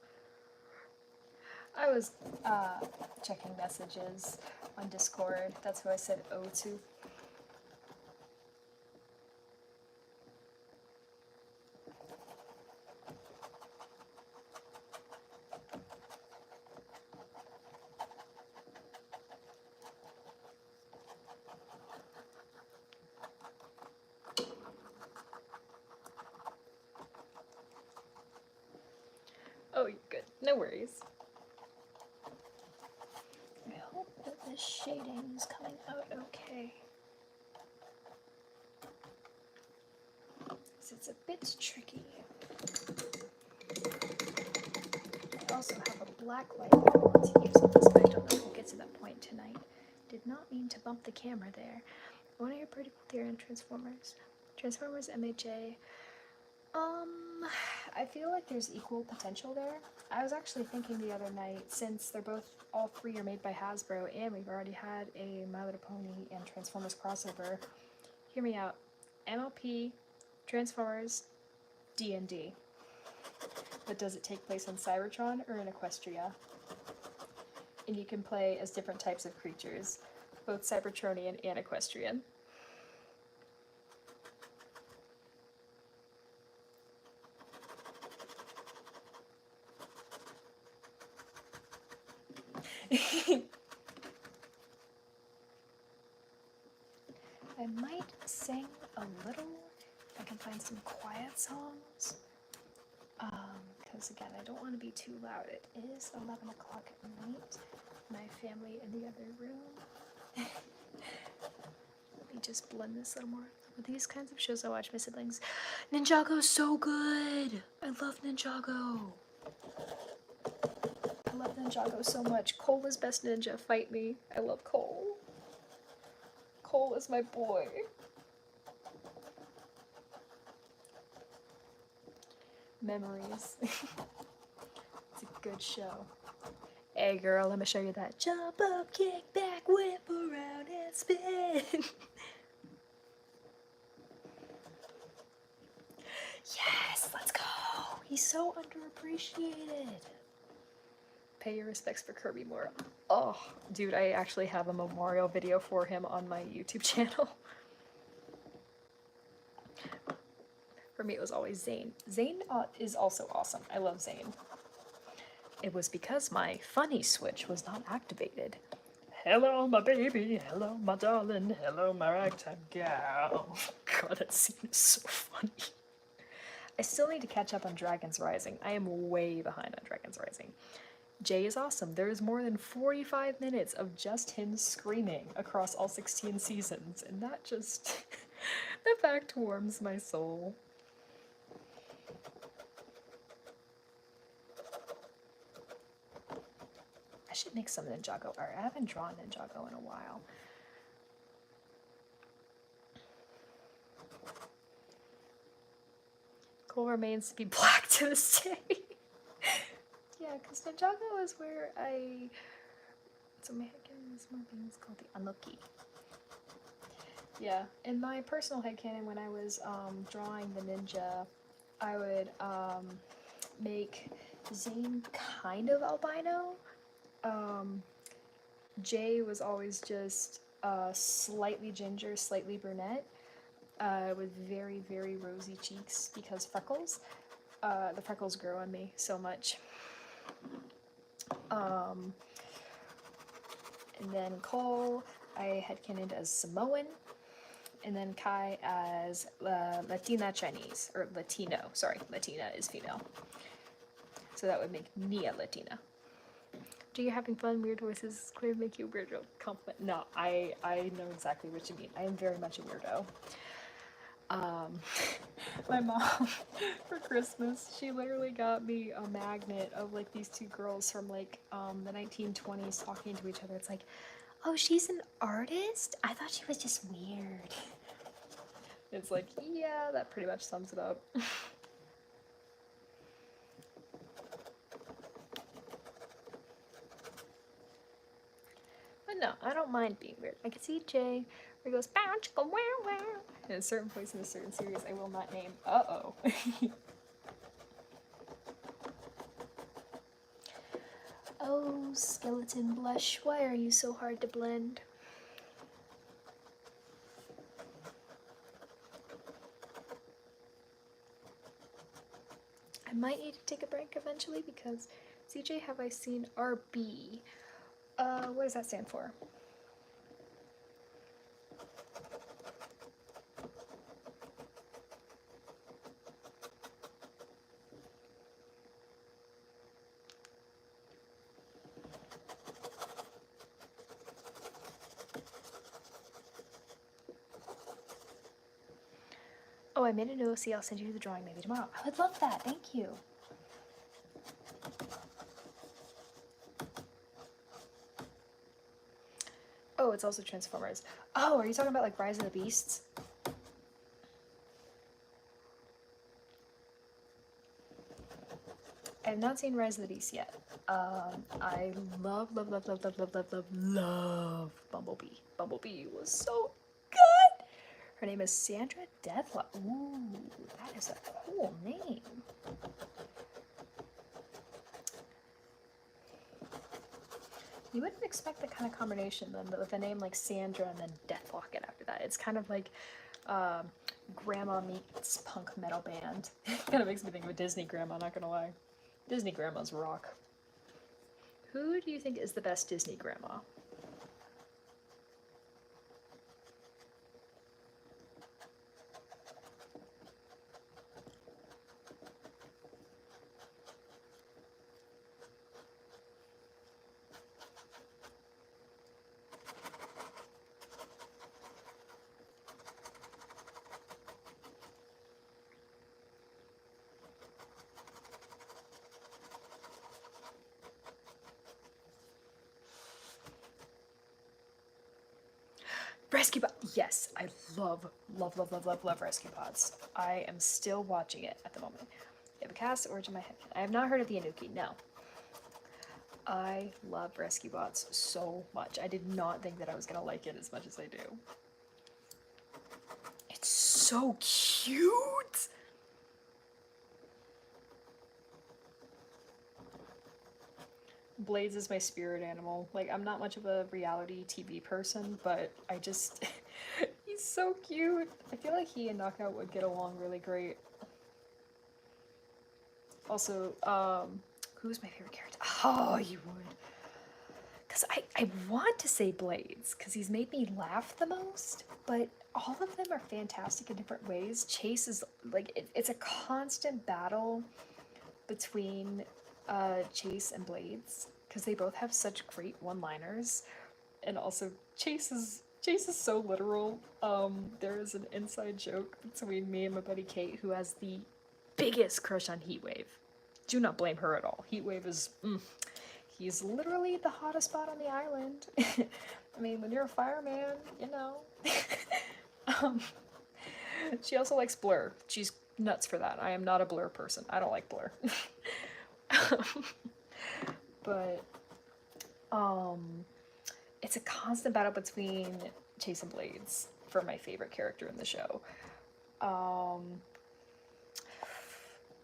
I was checking messages on Discord. That's who I said oh to. Oh, you're good. No worries. I hope that this shading is coming out okay. Because it's a bit tricky. I also have a black light I want to use on this, but I don't know if we'll get to that point tonight. Did not mean to bump the camera there. I want to hear pretty cool theory on Transformers. Transformers MHA. I feel like there's equal potential there. I was actually thinking the other night, since all three are made by Hasbro, and we've already had a My Little Pony and Transformers crossover. Hear me out. MLP, Transformers, D&D. But does it take place on Cybertron or in Equestria? And you can play as different types of creatures, both Cybertronian and Equestrian. I might sing a little if I can find some quiet songs. Because again, I don't want to be too loud. It is 11 o'clock at night. My family in the other room. Let me just blend this a little more. With these kinds of shows I watch, my siblings. Ninjago's so good! I love Ninjago. I love Ninjago so much. Cole is best ninja. Fight me. I love Cole. Cole is my boy. Memories. It's a good show. Hey girl, let me show you that. Jump up, kick back, whip around and spin. Yes, let's go. He's so underappreciated. Pay your respects for Kirby more. Oh, dude, I actually have a memorial video for him on my YouTube channel. For me, it was always Zane. Zane is also awesome. I love Zane. It was because my funny switch was not activated. Hello, my baby. Hello, my darling. Hello, my ragtime gal. God, that scene is so funny. I still need to catch up on Dragon's Rising. I am way behind on Dragon's Rising. Jay is awesome. There is more than 45 minutes of just him screaming across all 16 seasons, and that just... the fact warms my soul. I should make some Ninjago art. I haven't drawn Ninjago in a while. Cole remains to be black to this day. Yeah, because Ninjago is where I... So my headcanon is more things called the Unlucky. Yeah, in my personal headcanon, when I was drawing the ninja, I would make Zane kind of albino. Jay was always just slightly ginger, slightly brunette, with very, very rosy cheeks because freckles. The freckles grow on me so much. And then Cole, I headcanoned as Samoan, and then Kai as Latina Chinese, or Latino, sorry, Latina is female. So that would make Nia Latina. Do you having fun? Weird voices clearly make you a weirdo. Compliment. No, I know exactly what you mean. I am very much a weirdo. My mom, for Christmas, she literally got me a magnet of like these two girls from like the 1920s talking to each other. It's like, oh, she's an artist? I thought she was just weird. It's like, yeah, that pretty much sums it up. But no, I don't mind being weird. I can see Jay where he goes, bow, chicka, wow, wow. In a certain place in a certain series I will not name. Uh-oh. Oh, skeleton blush, why are you so hard to blend? I might need to take a break eventually because CJ, have I seen RB? What does that stand for? Oh, I made a note. See, I'll send you the drawing maybe tomorrow. I would love that. Thank you. Oh, it's also Transformers. Oh, are you talking about like Rise of the Beasts? I have not seen Rise of the Beasts yet. I love Bumblebee. Bumblebee was so good. Her name is Sandra Deathlock. Ooh, that is a cool name. You wouldn't expect that kind of combination then, with a name like Sandra and then Deathlock it after that. It's kind of like grandma meets punk metal band. Kind of makes me think of a Disney grandma, not gonna lie. Disney grandmas rock. Who do you think is the best Disney grandma? Rescue Pods. Yes, I love Rescue Pods. I am still watching it at the moment. You have a cast origin in my head. I have not heard of the Anuki, no. I love Rescue Bots so much. I did not think that I was gonna like it as much as I do. It's so cute! Blades is my spirit animal. Like, I'm not much of a reality TV person, but I just... he's so cute! I feel like he and Knockout would get along really great. Also, who's my favorite character? Oh, you would. Because I want to say Blades, because he's made me laugh the most, but all of them are fantastic in different ways. Chase is, like, it's a constant battle between Chase and Blades, because they both have such great one-liners, and also Chase is so literal. There is an inside joke between me and my buddy Kate, who has the biggest crush on Heatwave. Do not blame her at all. Heatwave is, he's literally the hottest spot on the island. I mean, when you're a fireman, you know. She also likes Blur. She's nuts for that. I am not a Blur person. I don't like Blur. But it's a constant battle between Chase and Blades for my favorite character in the show.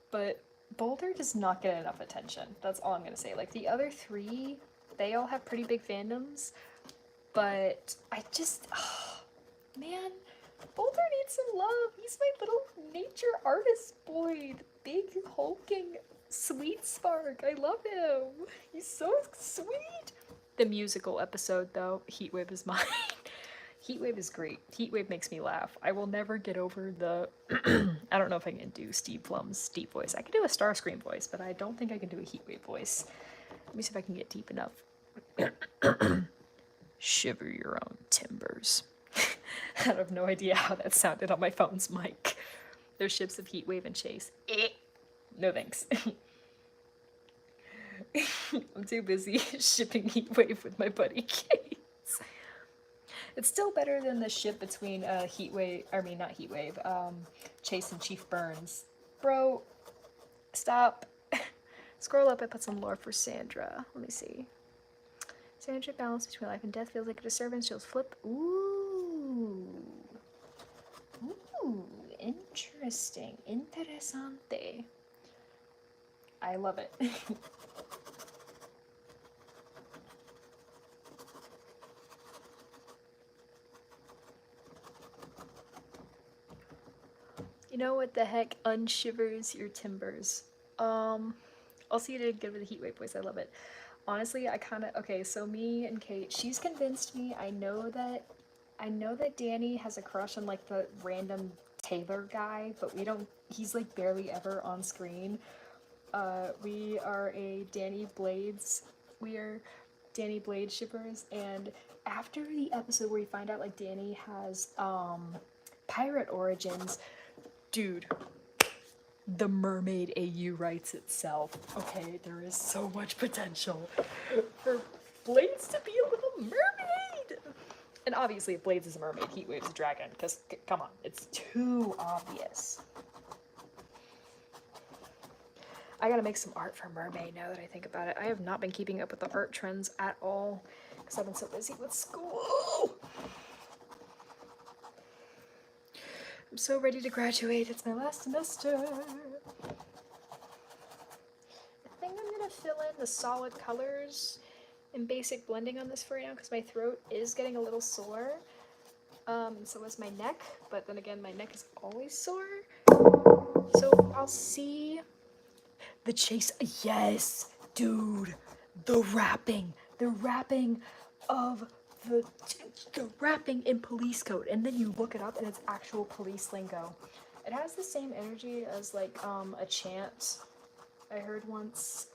But Boulder does not get enough attention. That's all I'm gonna say. Like, the other three, they all have pretty big fandoms, but I just, oh, man, Boulder needs some love. He's my little nature artist boy, the big hulking sweet spark. I love him. He's so sweet. The musical episode, though, Heatwave is mine. Heatwave is great. Heatwave makes me laugh. I will never get over the... I don't know if I can do Steve Plum's deep voice. I can do a Starscream voice, but I don't think I can do a Heatwave voice. Let me see if I can get deep enough. Shiver your own timbers. I have no idea how that sounded on my phone's mic. There's ships of Heatwave and Chase. No thanks. I'm too busy shipping Heatwave with my buddy Kate. It's still better than the ship between Chase and Chief Burns. Bro, stop. Scroll up, I put some lore for Sandra. Let me see. Symmetric balance between life and death feels like a disturbance. She'll flip. Ooh. Ooh. Interesting. Interessante. I love it. You know what the heck unshivers your timbers? Also you did good with the heat wave voice. I love it. Honestly, I kind of okay. So me and Kate, she's convinced me. I know that Danny has a crush on like the random Taylor guy, but we don't. He's like barely ever on screen. We are Danny Blades shippers, and after the episode where you find out like Danny has pirate origins, dude, the mermaid AU writes itself. Okay, there is so much potential for Blades to be a little mermaid. And obviously, if Blades is a mermaid, Heatwave's a dragon. Because, come on, it's too obvious. I gotta make some art for Mermaid now that I think about it. I have not been keeping up with the art trends at all because I've been so busy with school. I'm so ready to graduate. It's my last semester. I think I'm gonna fill in the solid colors and basic blending on this for right now because my throat is getting a little sore. So is my neck, but then again, my neck is always sore. So I'll see. The chase, yes, dude, the rapping of the rapping in police code, and then you look it up and it's actual police lingo. It has the same energy as like a chant I heard once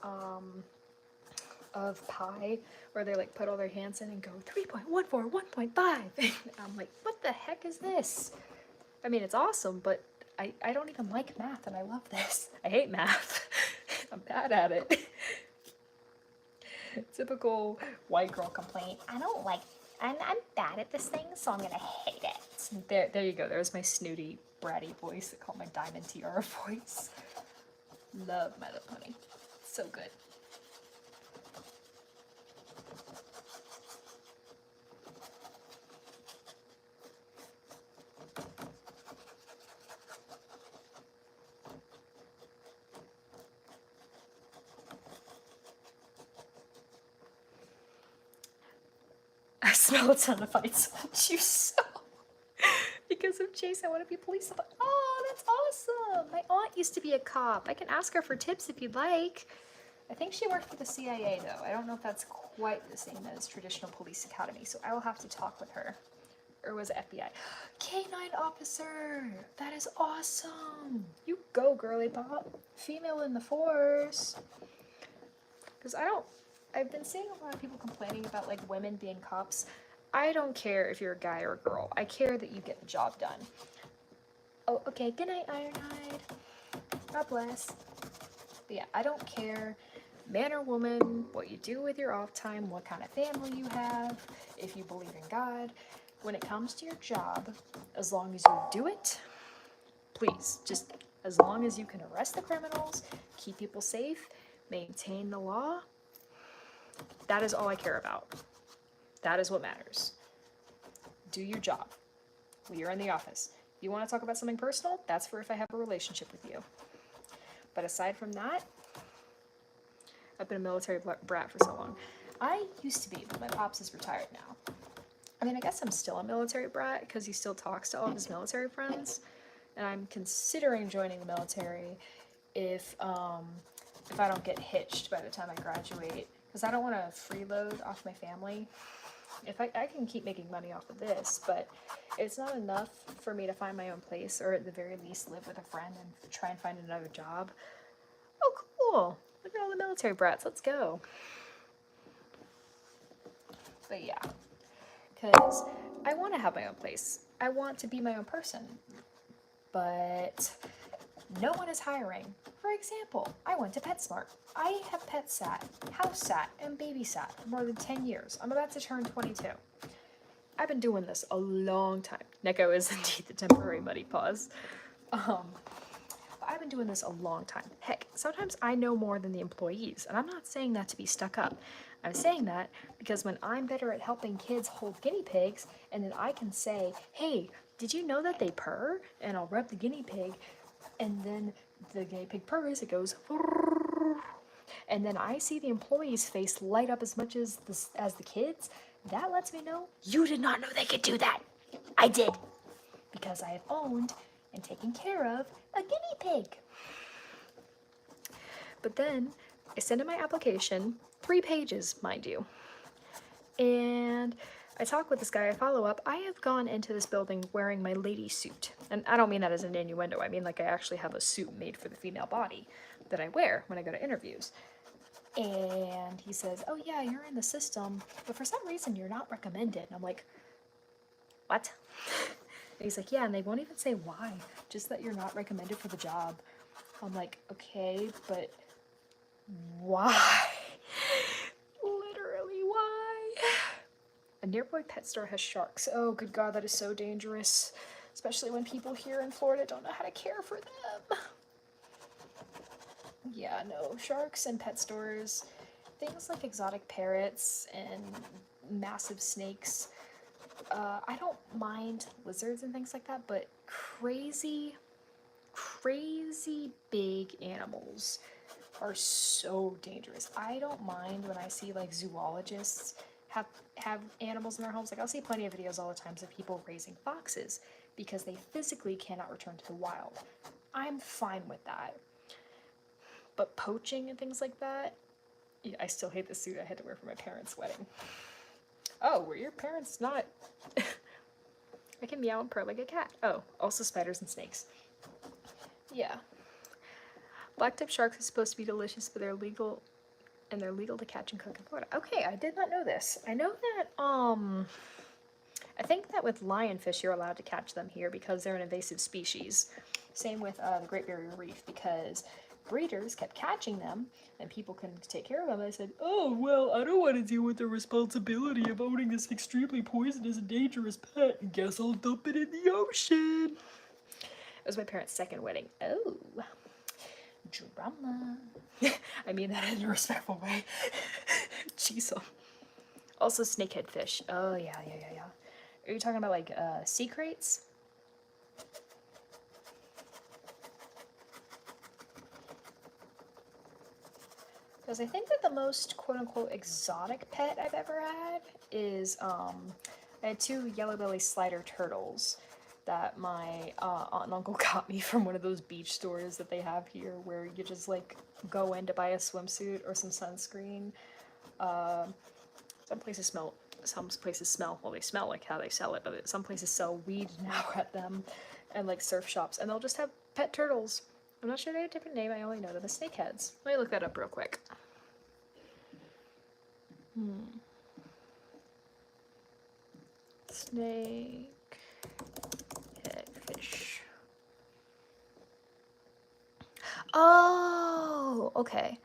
of Pi, where they like put all their hands in and go 3.14, 1.5. I'm like, what the heck is this? I mean, it's awesome, but I don't even like math, and I love this. I hate math. I'm bad at it. Typical white girl complaint. I'm bad at this thing, so I'm gonna hate it. There you go. There's my snooty, bratty voice. I call my Diamond Tiara voice. Love My Little Pony. So good. I smell a ton of fights. You so. Because of Chase, I want to be a police officer. Oh, that's awesome. My aunt used to be a cop. I can ask her for tips if you'd like. I think she worked for the CIA, though. I don't know if that's quite the same as traditional police academy, so I will have to talk with her. Or was it FBI? Canine officer! That is awesome! You go, girly pop. Female in the force. Because I've been seeing a lot of people complaining about like women being cops. I don't care if you're a guy or a girl. I care that you get the job done. Oh, okay. Good night, Ironhide. God bless. But yeah, I don't care, man or woman, what you do with your off time, what kind of family you have, if you believe in God. When it comes to your job, as long as you do it, please, just as long as you can arrest the criminals, keep people safe, maintain the law, that is all I care about. That is what matters. Do your job. We are in the office. If you want to talk about something personal, that's for if I have a relationship with you. But aside from that, I've been a military brat for so long. I used to be, but my pops is retired now. I mean, I guess I'm still a military brat because he still talks to all of his military friends. And I'm considering joining the military if I don't get hitched by the time I graduate. Because I don't want to freeload off my family. If I can keep making money off of this, but it's not enough for me to find my own place, or at the very least live with a friend and try and find another job. Oh, cool. Look at all the military brats. Let's go. But yeah, because I want to have my own place. I want to be my own person. But no one is hiring. For example, I went to PetSmart. I have pet sat, house sat, and baby sat for more than 10 years. I'm about to turn 22. I've been doing this a long time. Neko is indeed the temporary muddy paws. But I've been doing this a long time. Heck, sometimes I know more than the employees, and I'm not saying that to be stuck up. I'm saying that because when I'm better at helping kids hold guinea pigs, and then I can say, hey, did you know that they purr? And I'll rub the guinea pig, and then the guinea pig purrs, it goes, and then I see the employee's face light up as much as the kids. That lets me know you did not know they could do that. I did. Because I have owned and taken care of a guinea pig. But then I send in my application, 3 pages, mind you. And I talk with this guy, I follow up. I have gone into this building wearing my lady suit. And I don't mean that as an innuendo. I mean like I actually have a suit made for the female body that I wear when I go to interviews. And he says, oh yeah, you're in the system, but for some reason you're not recommended. And I'm like, what? And he's like, yeah, and they won't even say why, just that you're not recommended for the job. I'm like, okay, but why? Literally, why? A nearby pet store has sharks. Oh, good God, that is so dangerous. Especially when people here in Florida don't know how to care for them. Yeah, no, sharks and pet stores, things like exotic parrots and massive snakes. I don't mind lizards and things like that, but crazy big animals are so dangerous. I don't mind when I see like zoologists have animals in their homes. Like I'll see plenty of videos all the time of people raising foxes because they physically cannot return to the wild. I'm fine with that. But poaching and things like that, yeah, I still hate the suit I had to wear for my parents' wedding. Oh, were your parents not? I can meow and purr like a cat. Oh, also spiders and snakes. Yeah. Black-tip sharks are supposed to be delicious, but they're legal to catch and cook in Florida. Okay, I did not know this. I know that, I think that with lionfish you're allowed to catch them here because they're an invasive species. Same with the Great Barrier Reef because breeders kept catching them and people couldn't take care of them. I said, oh, well, I don't want to deal with the responsibility of owning this extremely poisonous and dangerous pet. Guess I'll dump it in the ocean. It was my parents' second wedding. Oh, drama. I mean that in a respectful way. Jeez. Also snakehead fish. Oh, yeah. Are you talking about like sea crates? Because I think that the most quote-unquote exotic pet I've ever had is, I had 2 yellow belly slider turtles that my aunt and uncle got me from one of those beach stores that they have here where you just like go in to buy a swimsuit or some sunscreen. Some places smell, well, they smell like how they sell it, but some places sell weed now at them and like surf shops, and they'll just have pet turtles. I'm not sure they have a different name, I only know them as snakeheads. Let me look that up real quick. Snake head fish. Oh, okay.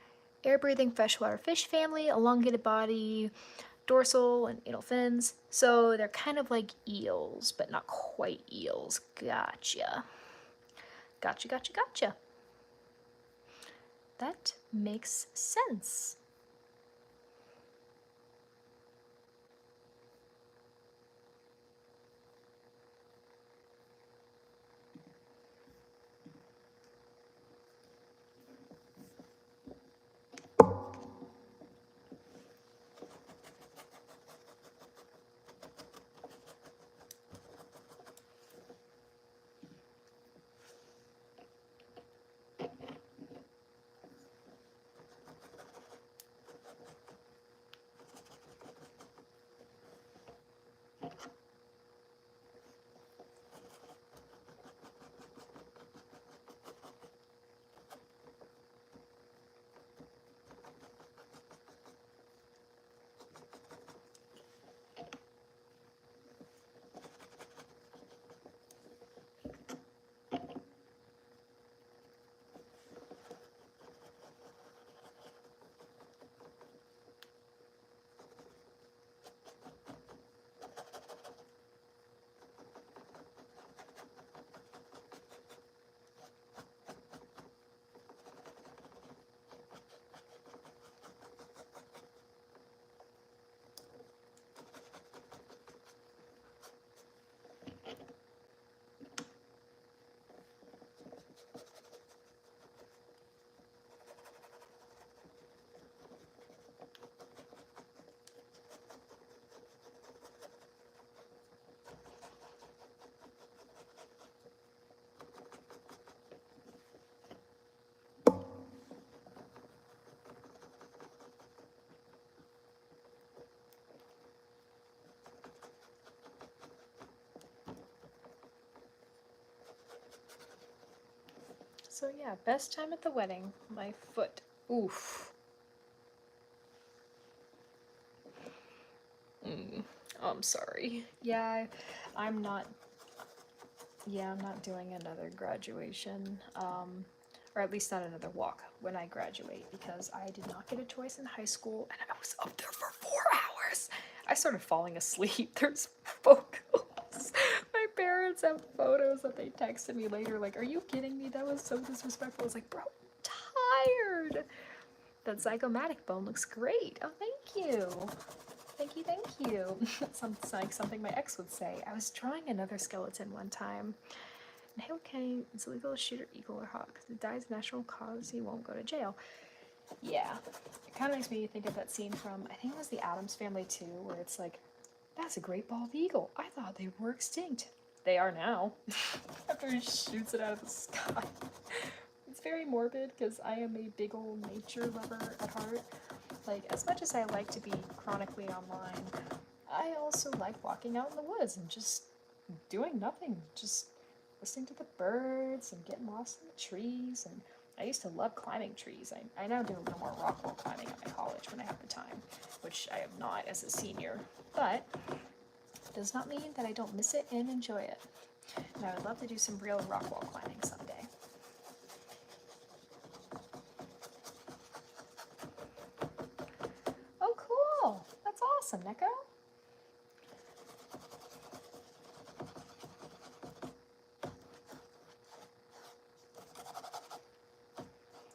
Air-breathing freshwater fish family, elongated body, dorsal and anal fins. So they're kind of like eels, but not quite eels. Gotcha. Gotcha. That makes sense. So yeah, best time at the wedding, my foot. Oof. I'm sorry. Yeah, I'm not. Yeah, I'm not doing another graduation, or at least not another walk when I graduate, because I did not get a choice in high school, and I was up there for 4 hours. I started falling asleep. There's photos. My parents have photos that they texted me later, like, "Are you kidding me? That was so disrespectful." I was like, "Bro, I'm tired." That zygomatic bone looks great. Oh, thank you. Thank you, thank you. Sounds like something my ex would say. I was drawing another skeleton one time. In Hale County, it's illegal to shoot or eagle or hawk. If it dies of natural cause, he won't go to jail. Yeah. It kind of makes me think of that scene from, I think it was The Addams Family too, where it's like, that's a great bald eagle. I thought they were extinct. They are now. After he shoots it out of the sky. It's very morbid because I am a big old nature lover at heart. Like, as much as I like to be chronically online, I also like walking out in the woods and just doing nothing. Just listening to the birds and getting lost in the trees. And I used to love climbing trees. I now do a little more rock wall climbing at my college when I have the time, which I have not as a senior. But it does not mean that I don't miss it and enjoy it. And I would love to do some real rock wall climbing someday. Oh, cool! That's awesome, Neko.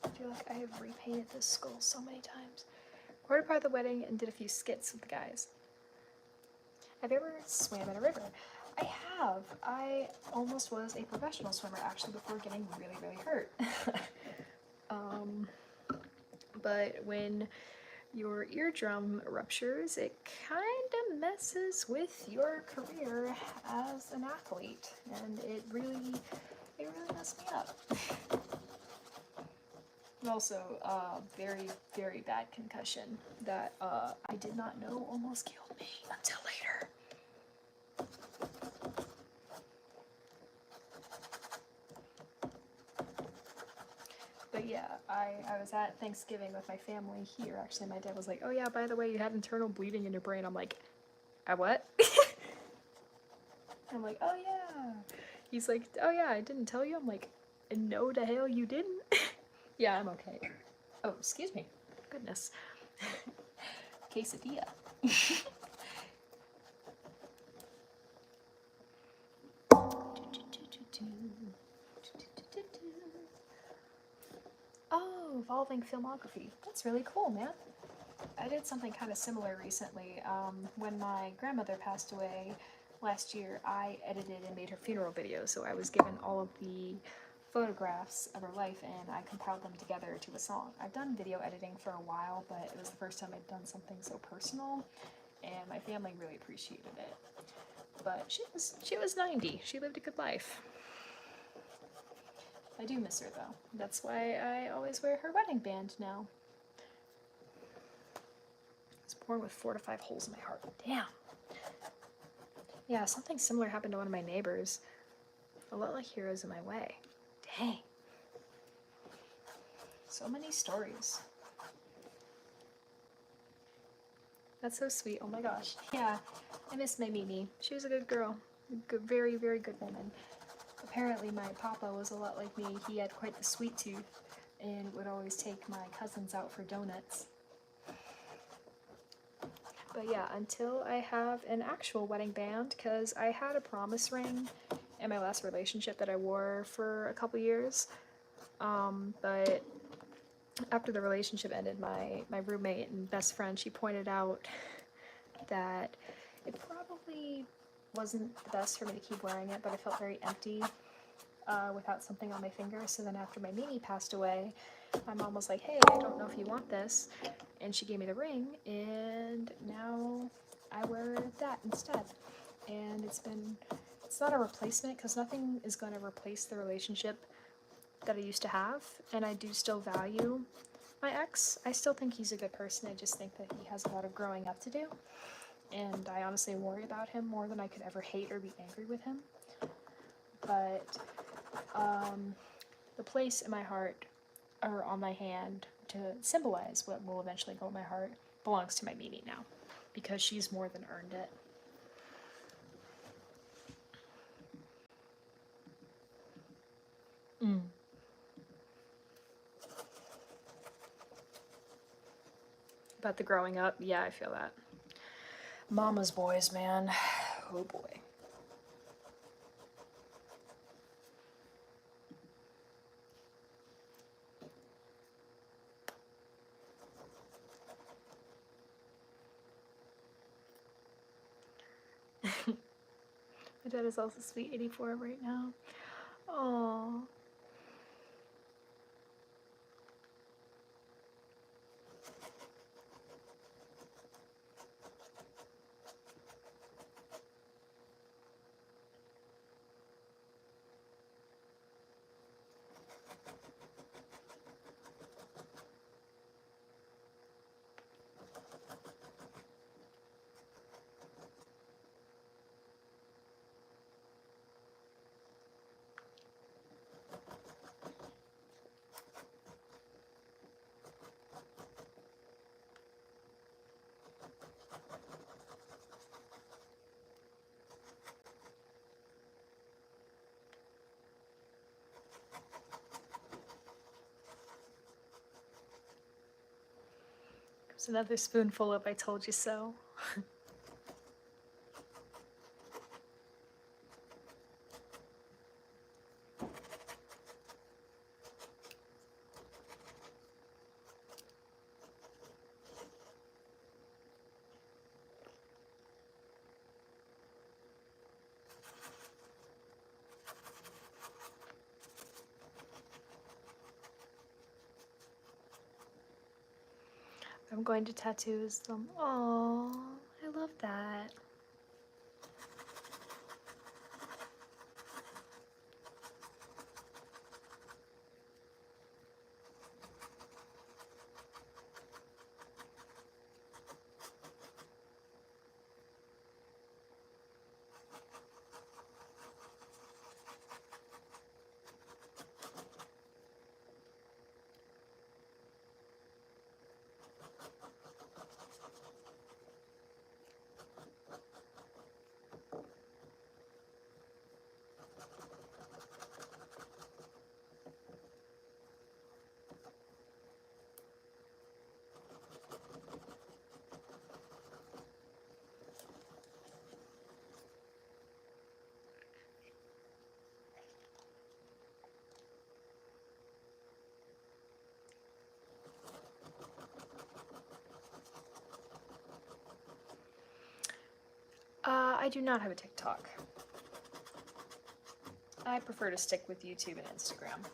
I feel like I have repainted this skull so many times. Recorded part of the wedding and did a few skits with the guys. Have you ever swam in a river? I have. I almost was a professional swimmer actually before getting really, really hurt. But when your eardrum ruptures, it kind of messes with your career as an athlete, and it really messed me up. And also, very, very bad concussion that I did not know almost killed me until later. But yeah, I was at Thanksgiving with my family here. Actually, my dad was like, "Oh yeah, by the way, you had internal bleeding in your brain." I'm like, "I what?" I'm like, "Oh yeah." He's like, "Oh yeah, I didn't tell you." I'm like, "No, the hell you didn't." Yeah, I'm okay. Oh, excuse me. Goodness. Quesadilla. Oh, evolving filmography. That's really cool, man. I did something kind of similar recently. When my grandmother passed away last year, I edited and made her funeral video, so I was given all of the photographs of her life and I compiled them together to a song. I've done video editing for a while, but it was the first time I'd done something so personal, and my family really appreciated it. But she was 90. She lived a good life. I do miss her though. That's why I always wear her wedding band now. I was born with 4 to 5 holes in my heart. Damn. Yeah, something similar happened to one of my neighbors. A lot like Heroes in My Way. Dang. So many stories. That's so sweet. Oh my gosh. Yeah, I miss my Mimi. She was a good girl. Good, very, very good woman. Apparently my papa was a lot like me. He had quite the sweet tooth and would always take my cousins out for donuts. But yeah, until I have an actual wedding band, because I had a promise ring in my last relationship that I wore for a couple years. But after the relationship ended, my roommate and best friend, she pointed out that it probably wasn't the best for me to keep wearing it, but I felt very empty without something on my finger. So then after my Mimi passed away, my mom was like, "Hey, I don't know if you want this," and she gave me the ring, and now I wear that instead. And it's not a replacement, because nothing is going to replace the relationship that I used to have, and I do still value my ex. I still think he's a good person. I just think that he has a lot of growing up to do, and I honestly worry about him more than I could ever hate or be angry with him. But the place in my heart or on my hand to symbolize what will eventually go in my heart belongs to my Mimi now, because she's more than earned it. About the growing up, yeah, I feel that. Mama's boys, man. Oh boy. My dad is also sweet 84 right now. Oh. There's another spoonful of I told you so. I'm going to tattoos them. Oh, I love that. I do not have a TikTok. I prefer to stick with YouTube and Instagram.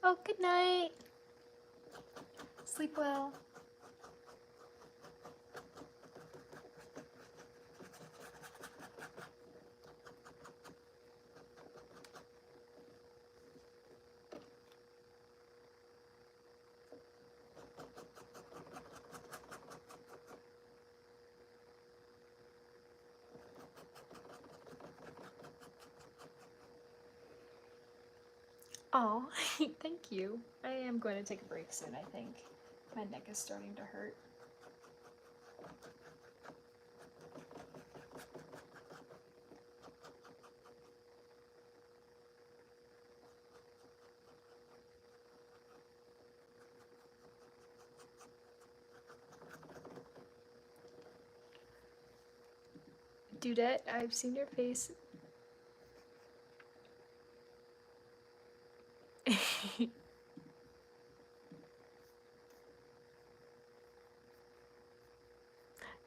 Oh, good night. Sleep well. Oh, thank you. I am going to take a break soon, I think. My neck is starting to hurt. Dudette, I've seen your face.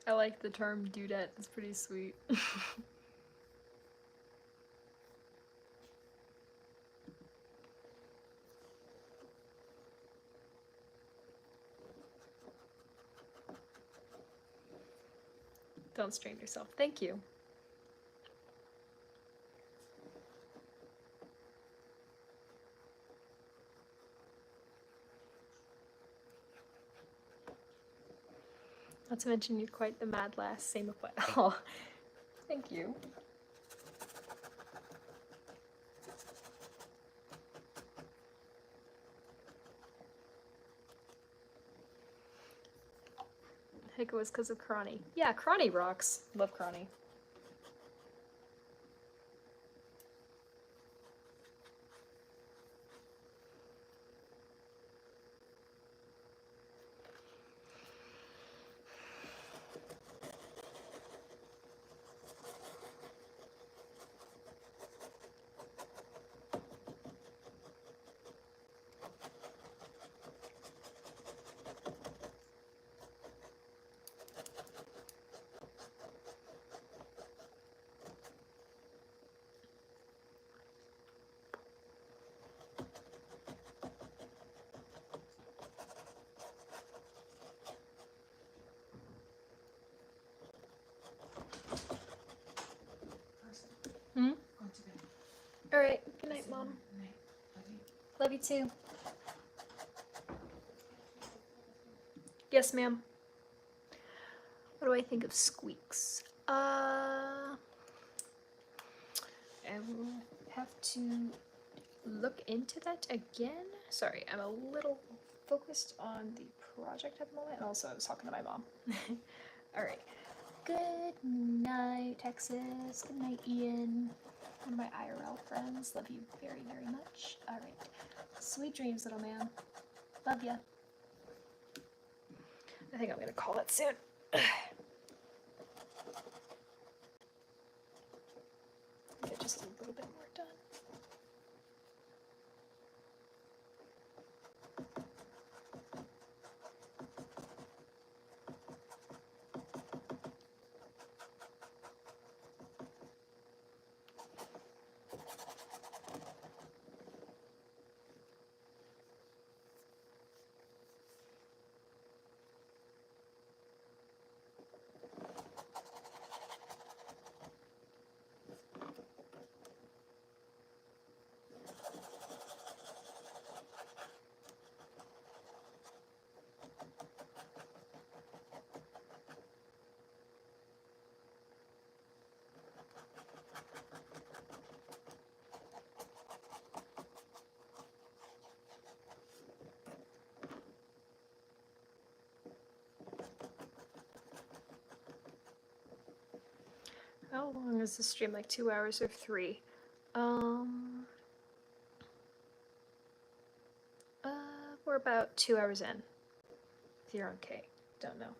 I like the term dudette, it's pretty sweet. Don't strain yourself. Thank you. Not to mention you're quite the mad lass. Same of what? Oh, thank you. I think it was because of Cronny. Yeah, Cronny rocks. Love Cronny. Hmm? Alright, good night, Mom. Love you too. Yes, ma'am. What do I think of squeaks? I will have to look into that again. Sorry, I'm a little focused on the project at the moment, and also I was talking to my mom. Alright. Good night, Texas. Good night, Ian. One of my IRL friends. Love you very, very much. Alright. Sweet dreams, little man. Love ya. I think I'm gonna call it soon. Get just a little bit more done. How long is the stream? Like 2 hours or 3? We're about 2 hours in. If you're okay. Don't know.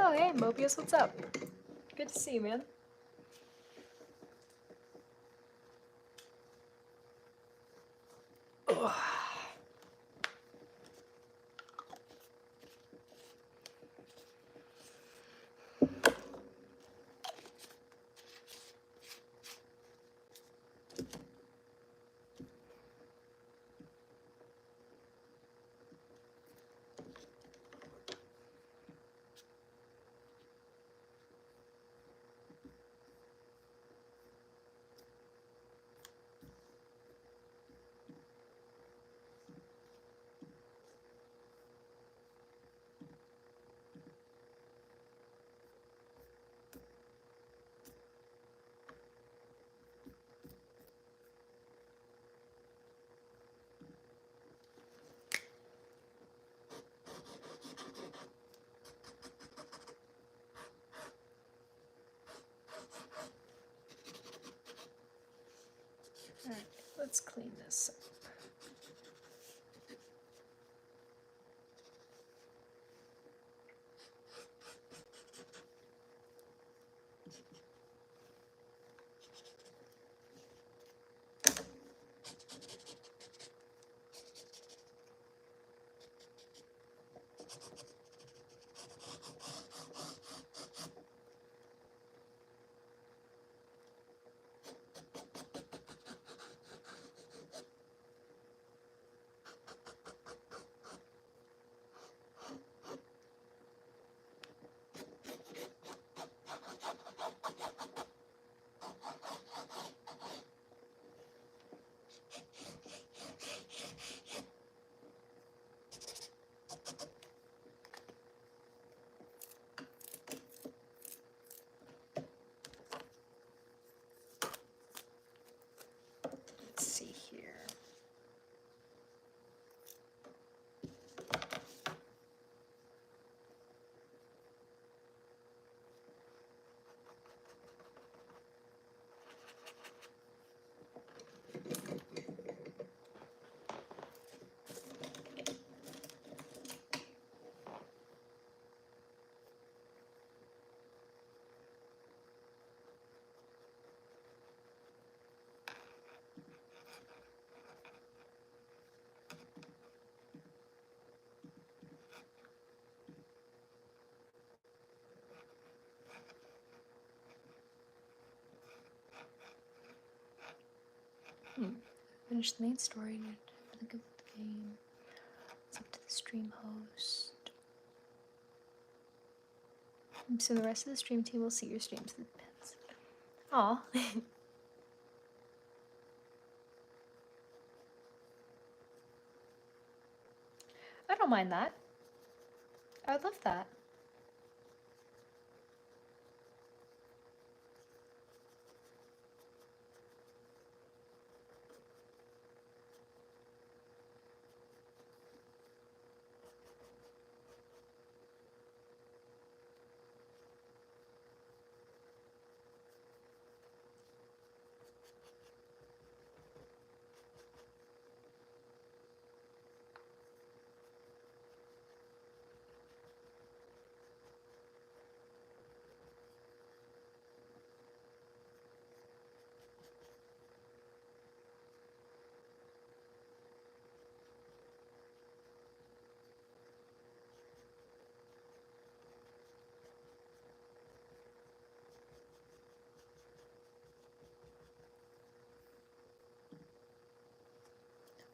Oh, hey, Mobius, what's up? Good to see you, man. Ugh. Alright, let's clean this up. Let's see here. Finish the main story. Think of the game. It's up to the stream host. So the rest of the stream team will see your streams. It depends. Aw. I don't mind that. I would love that.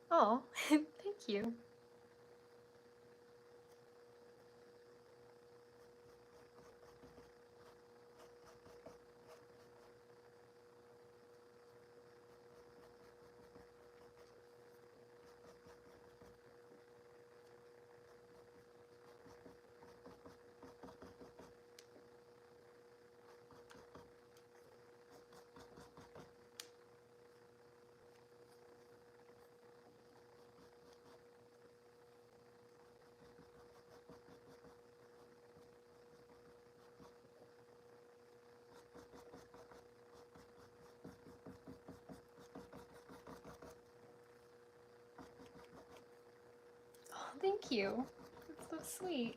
Oh, thank you. Oh, thank you. That's so sweet.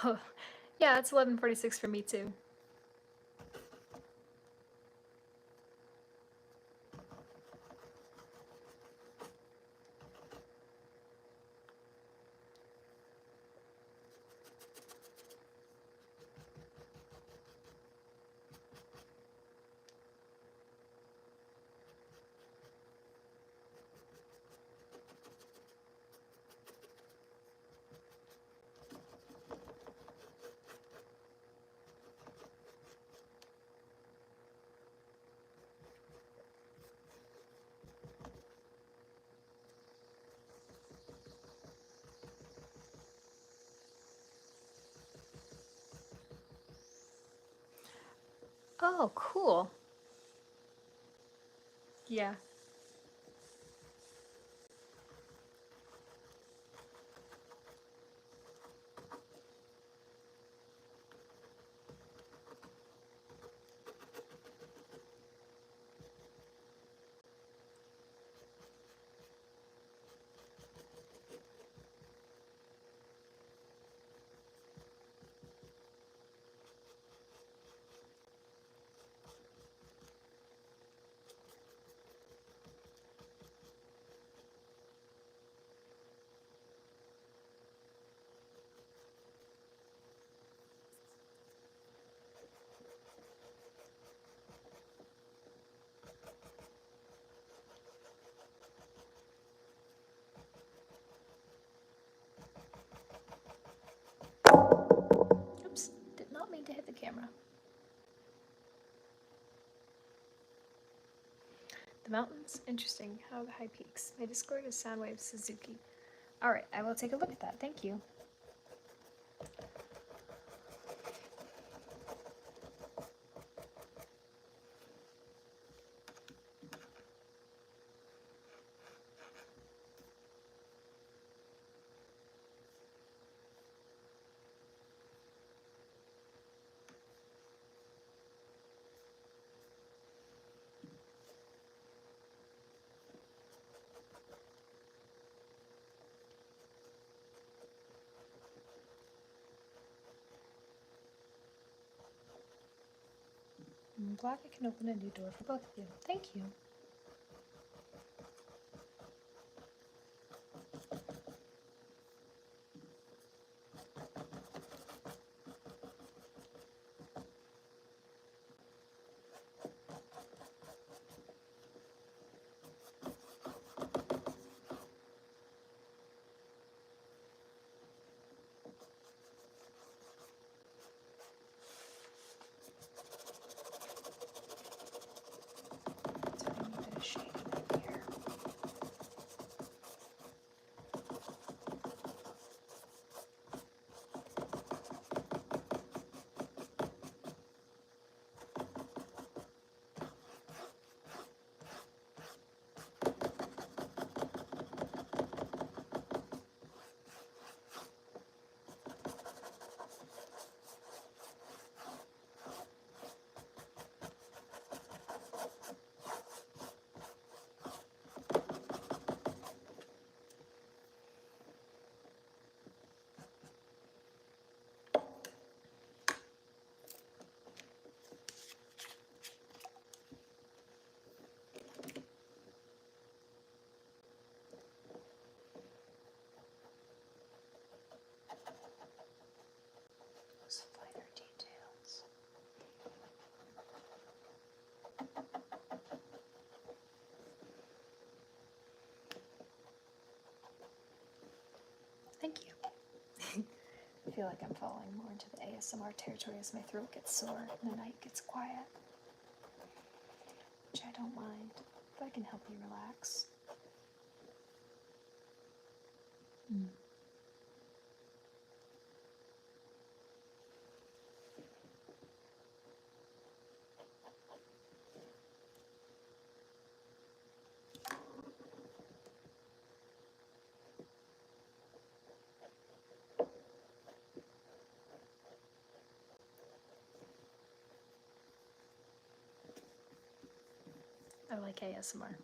Oh, yeah, it's 11:46 for me too. Oh, cool. Yeah. Oops, did not mean to hit the camera. The mountains? Interesting. How are the high peaks? My Discord is Soundwave Suzuki. Alright, I will take a look at that. Thank you. I'm glad I can open a new door for both of you. Thank you. Tiny bit of shading in here. Those finer details. Thank you. I feel like I'm falling more into the ASMR territory as my throat gets sore and the night gets quiet. Which I don't mind, if I can help you relax. I like ASMR.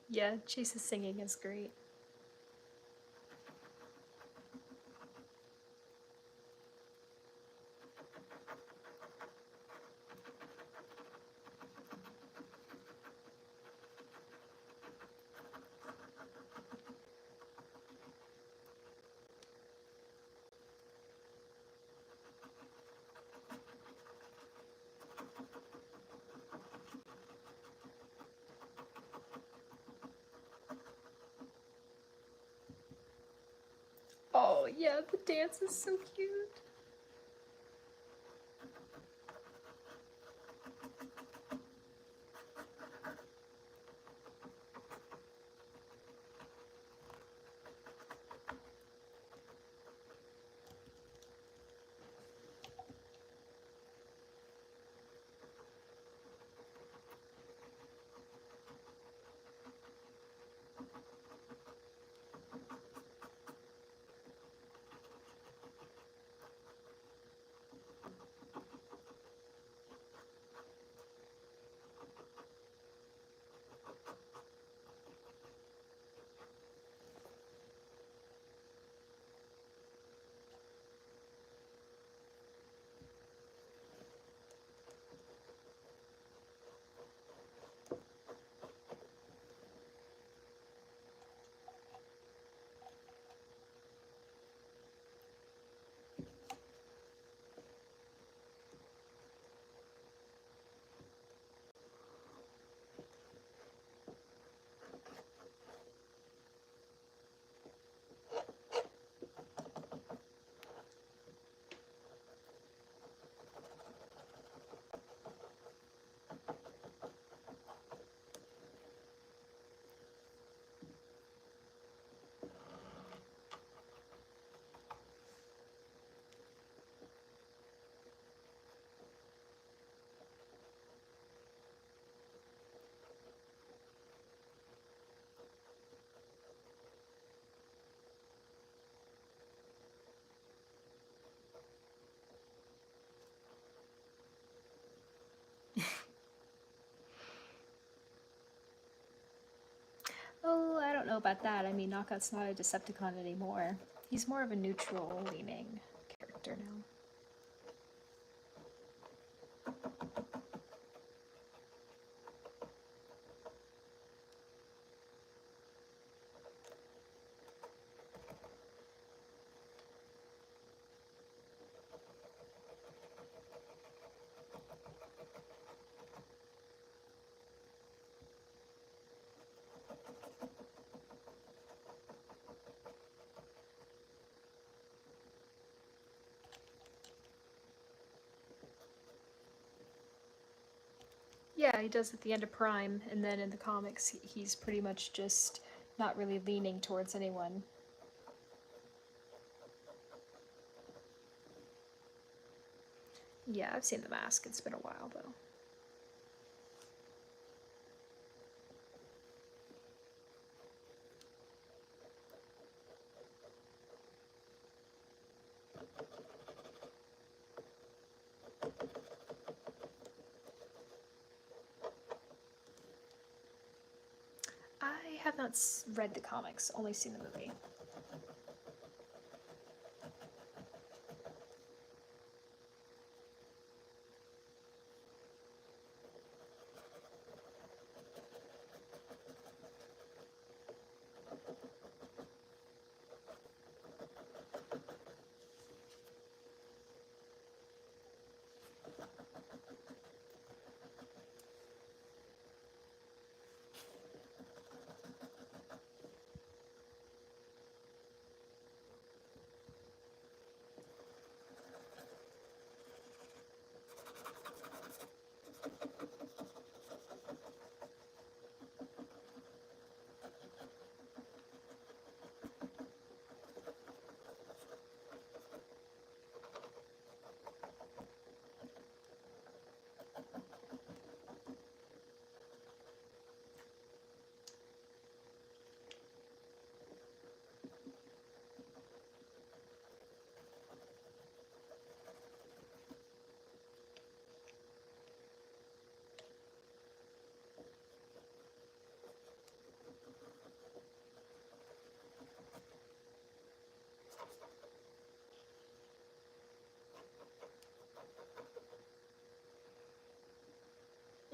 Yeah, Chase's singing is great. Oh, yeah, the dance is so cute. Oh, I don't know about that. I mean, Knockout's not a Decepticon anymore. He's more of a neutral leaning character now. Yeah, he does at the end of Prime, and then in the comics, he's pretty much just not really leaning towards anyone. Yeah, I've seen The Mask. It's been a while, though. I have not read the comics, only seen the movie.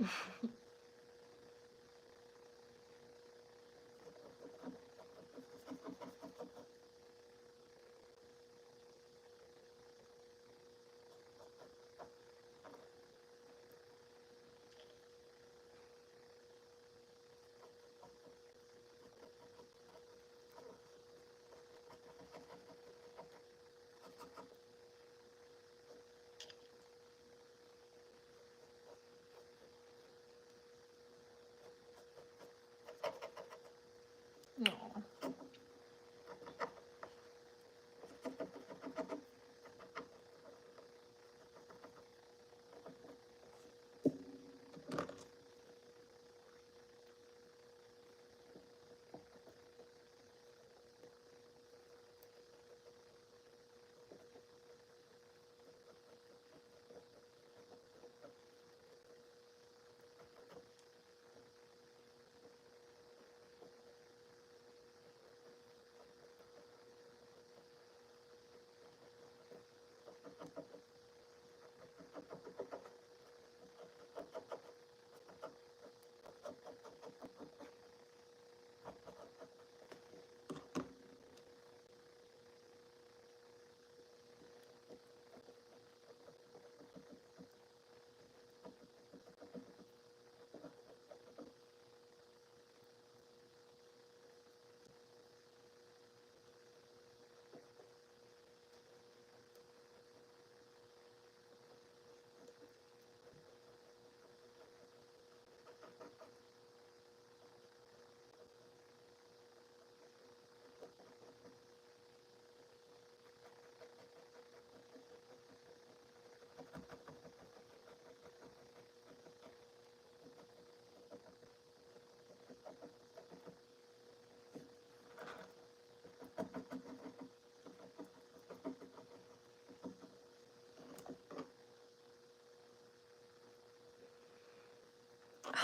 Aw.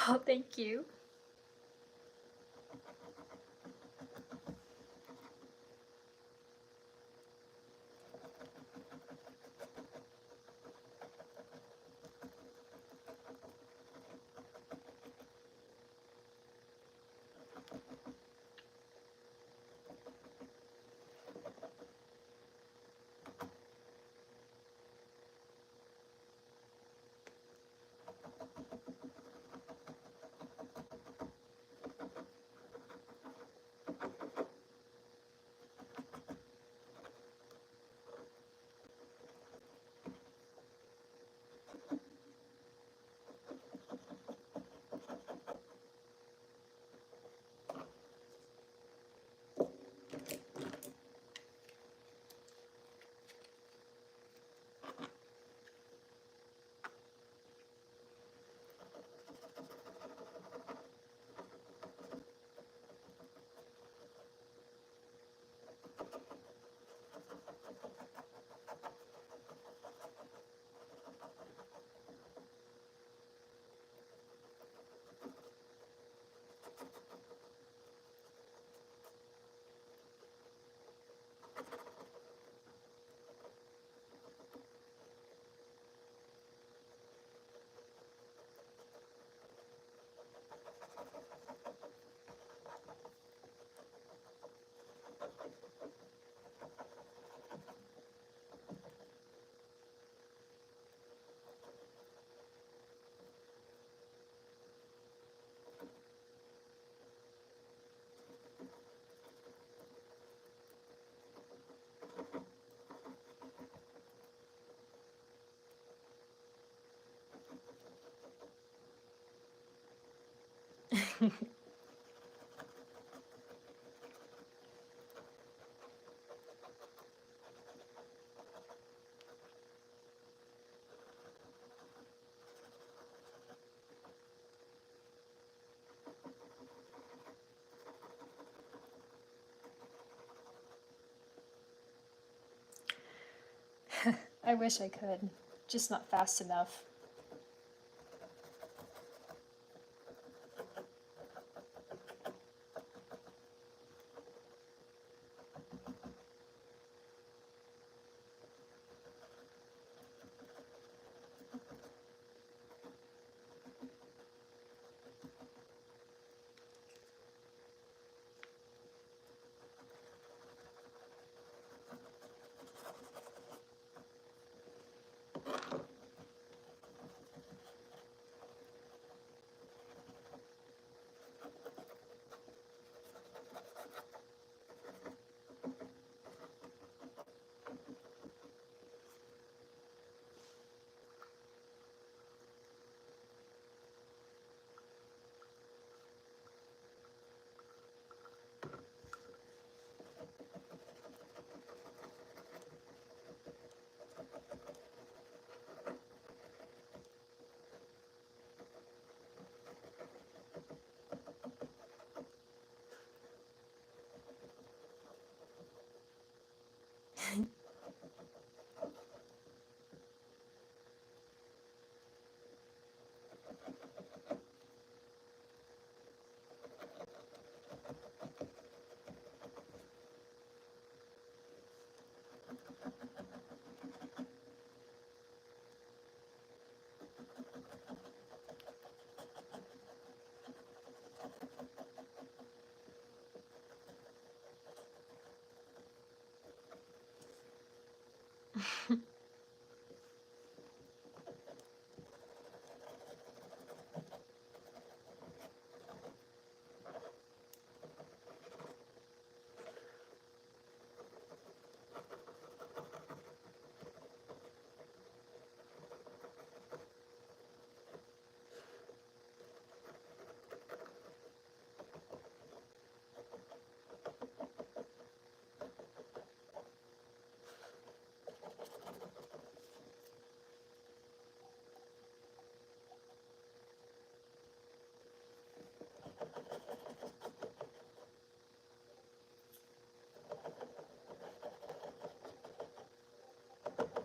Oh, thank you. I wish I could, just not fast enough.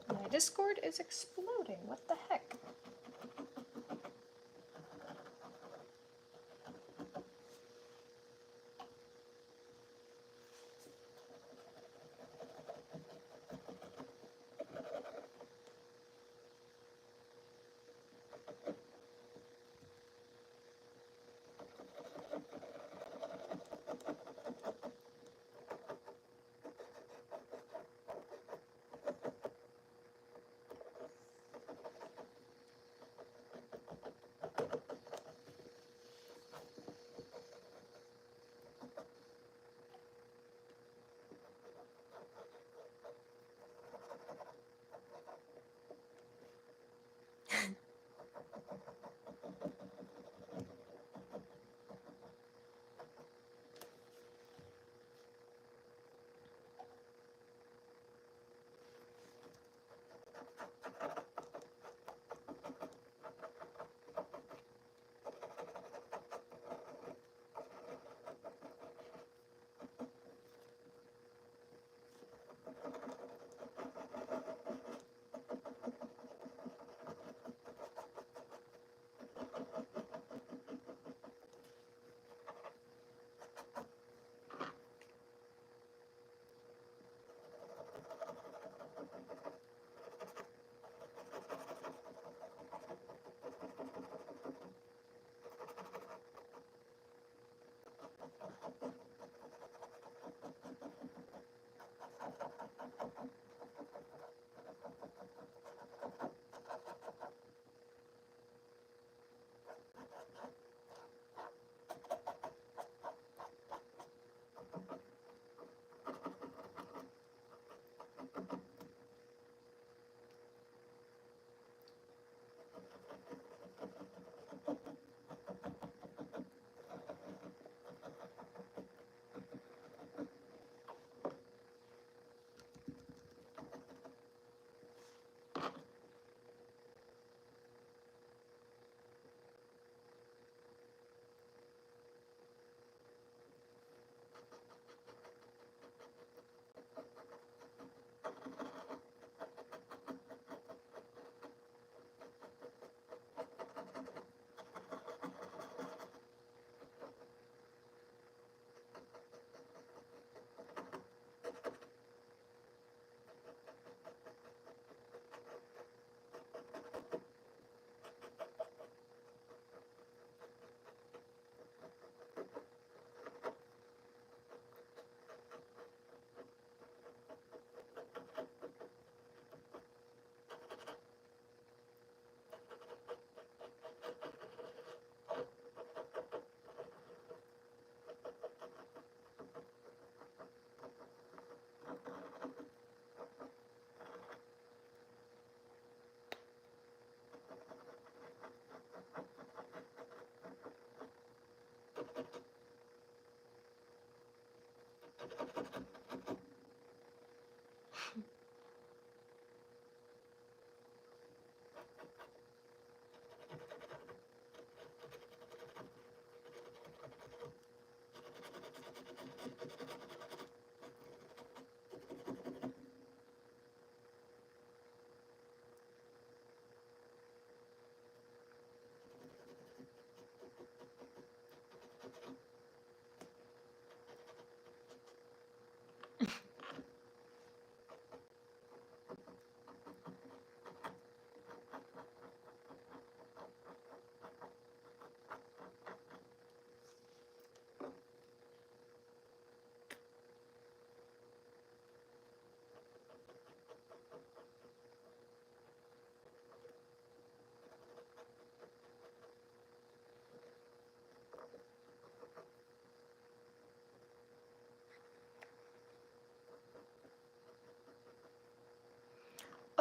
My Discord is exploding. What the heck?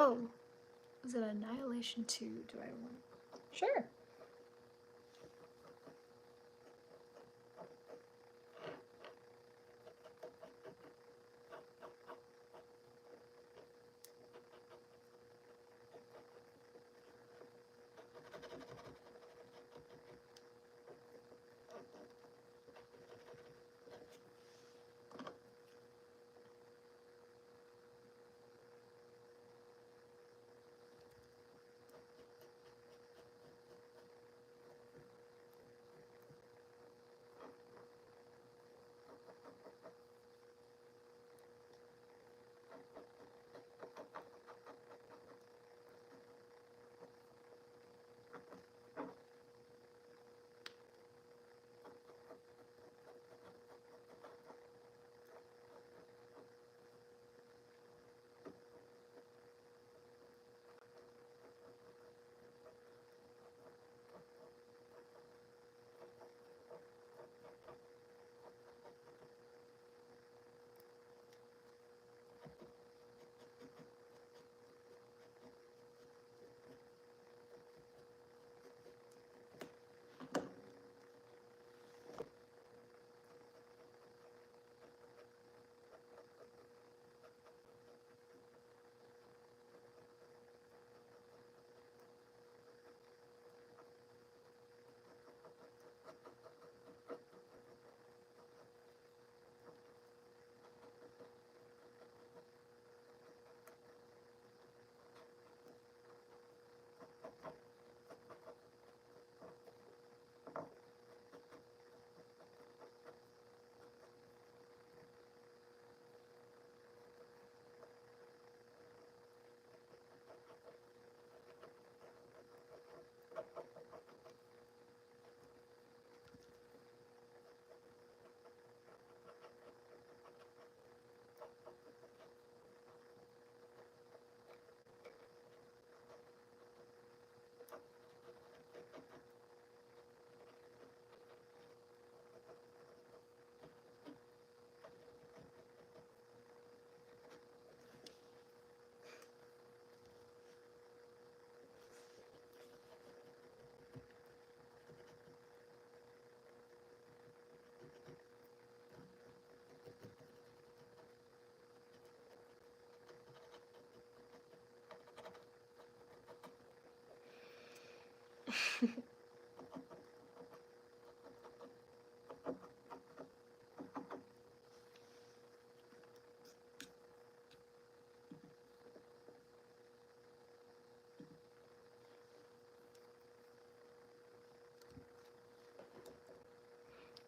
Oh, is it Annihilation 2? Do I want? Sure.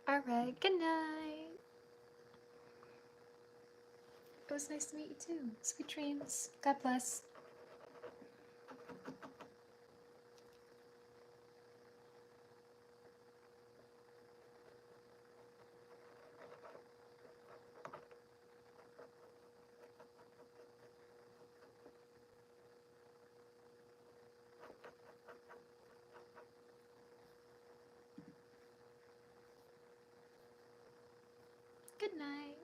Alright, good night. It was nice to meet you too. Sweet dreams. God bless. Good night.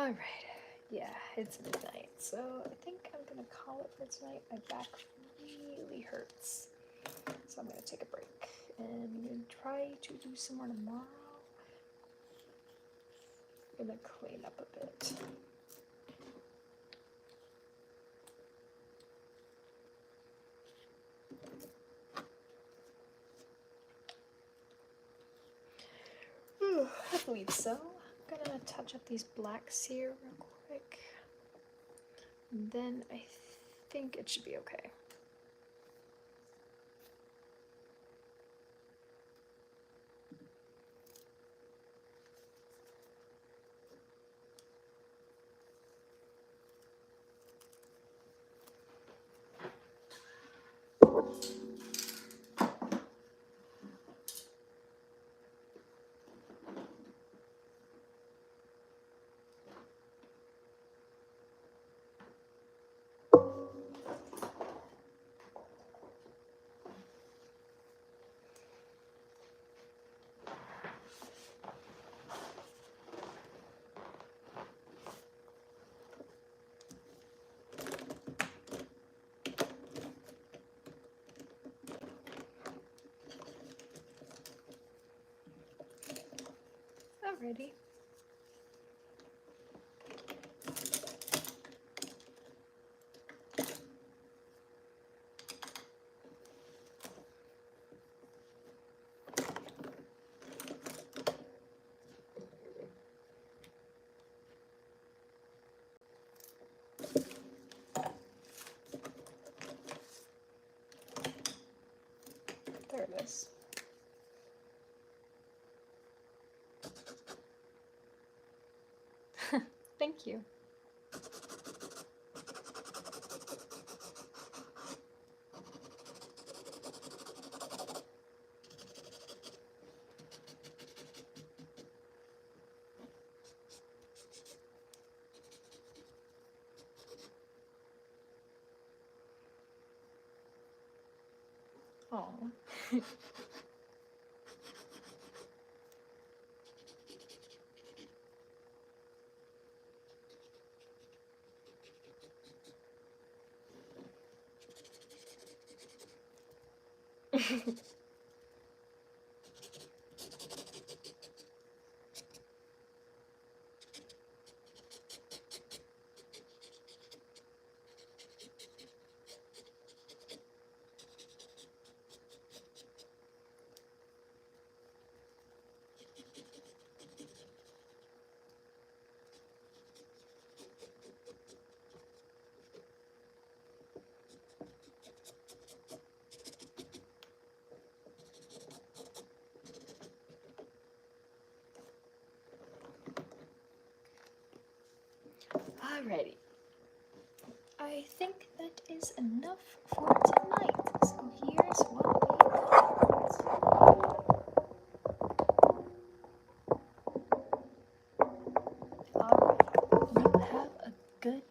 Alright, yeah, it's midnight, so I think I'm gonna call it for tonight. My back really hurts, so I'm gonna take a break and try to do some more tomorrow. I'm gonna clean up a bit. I believe so. I'm gonna touch up these blacks here real quick. And then I think it should be okay. Alrighty. There it is. Thank you. Oh. Alrighty. I think that is enough for tonight. So here's what we got. Alright. You have a good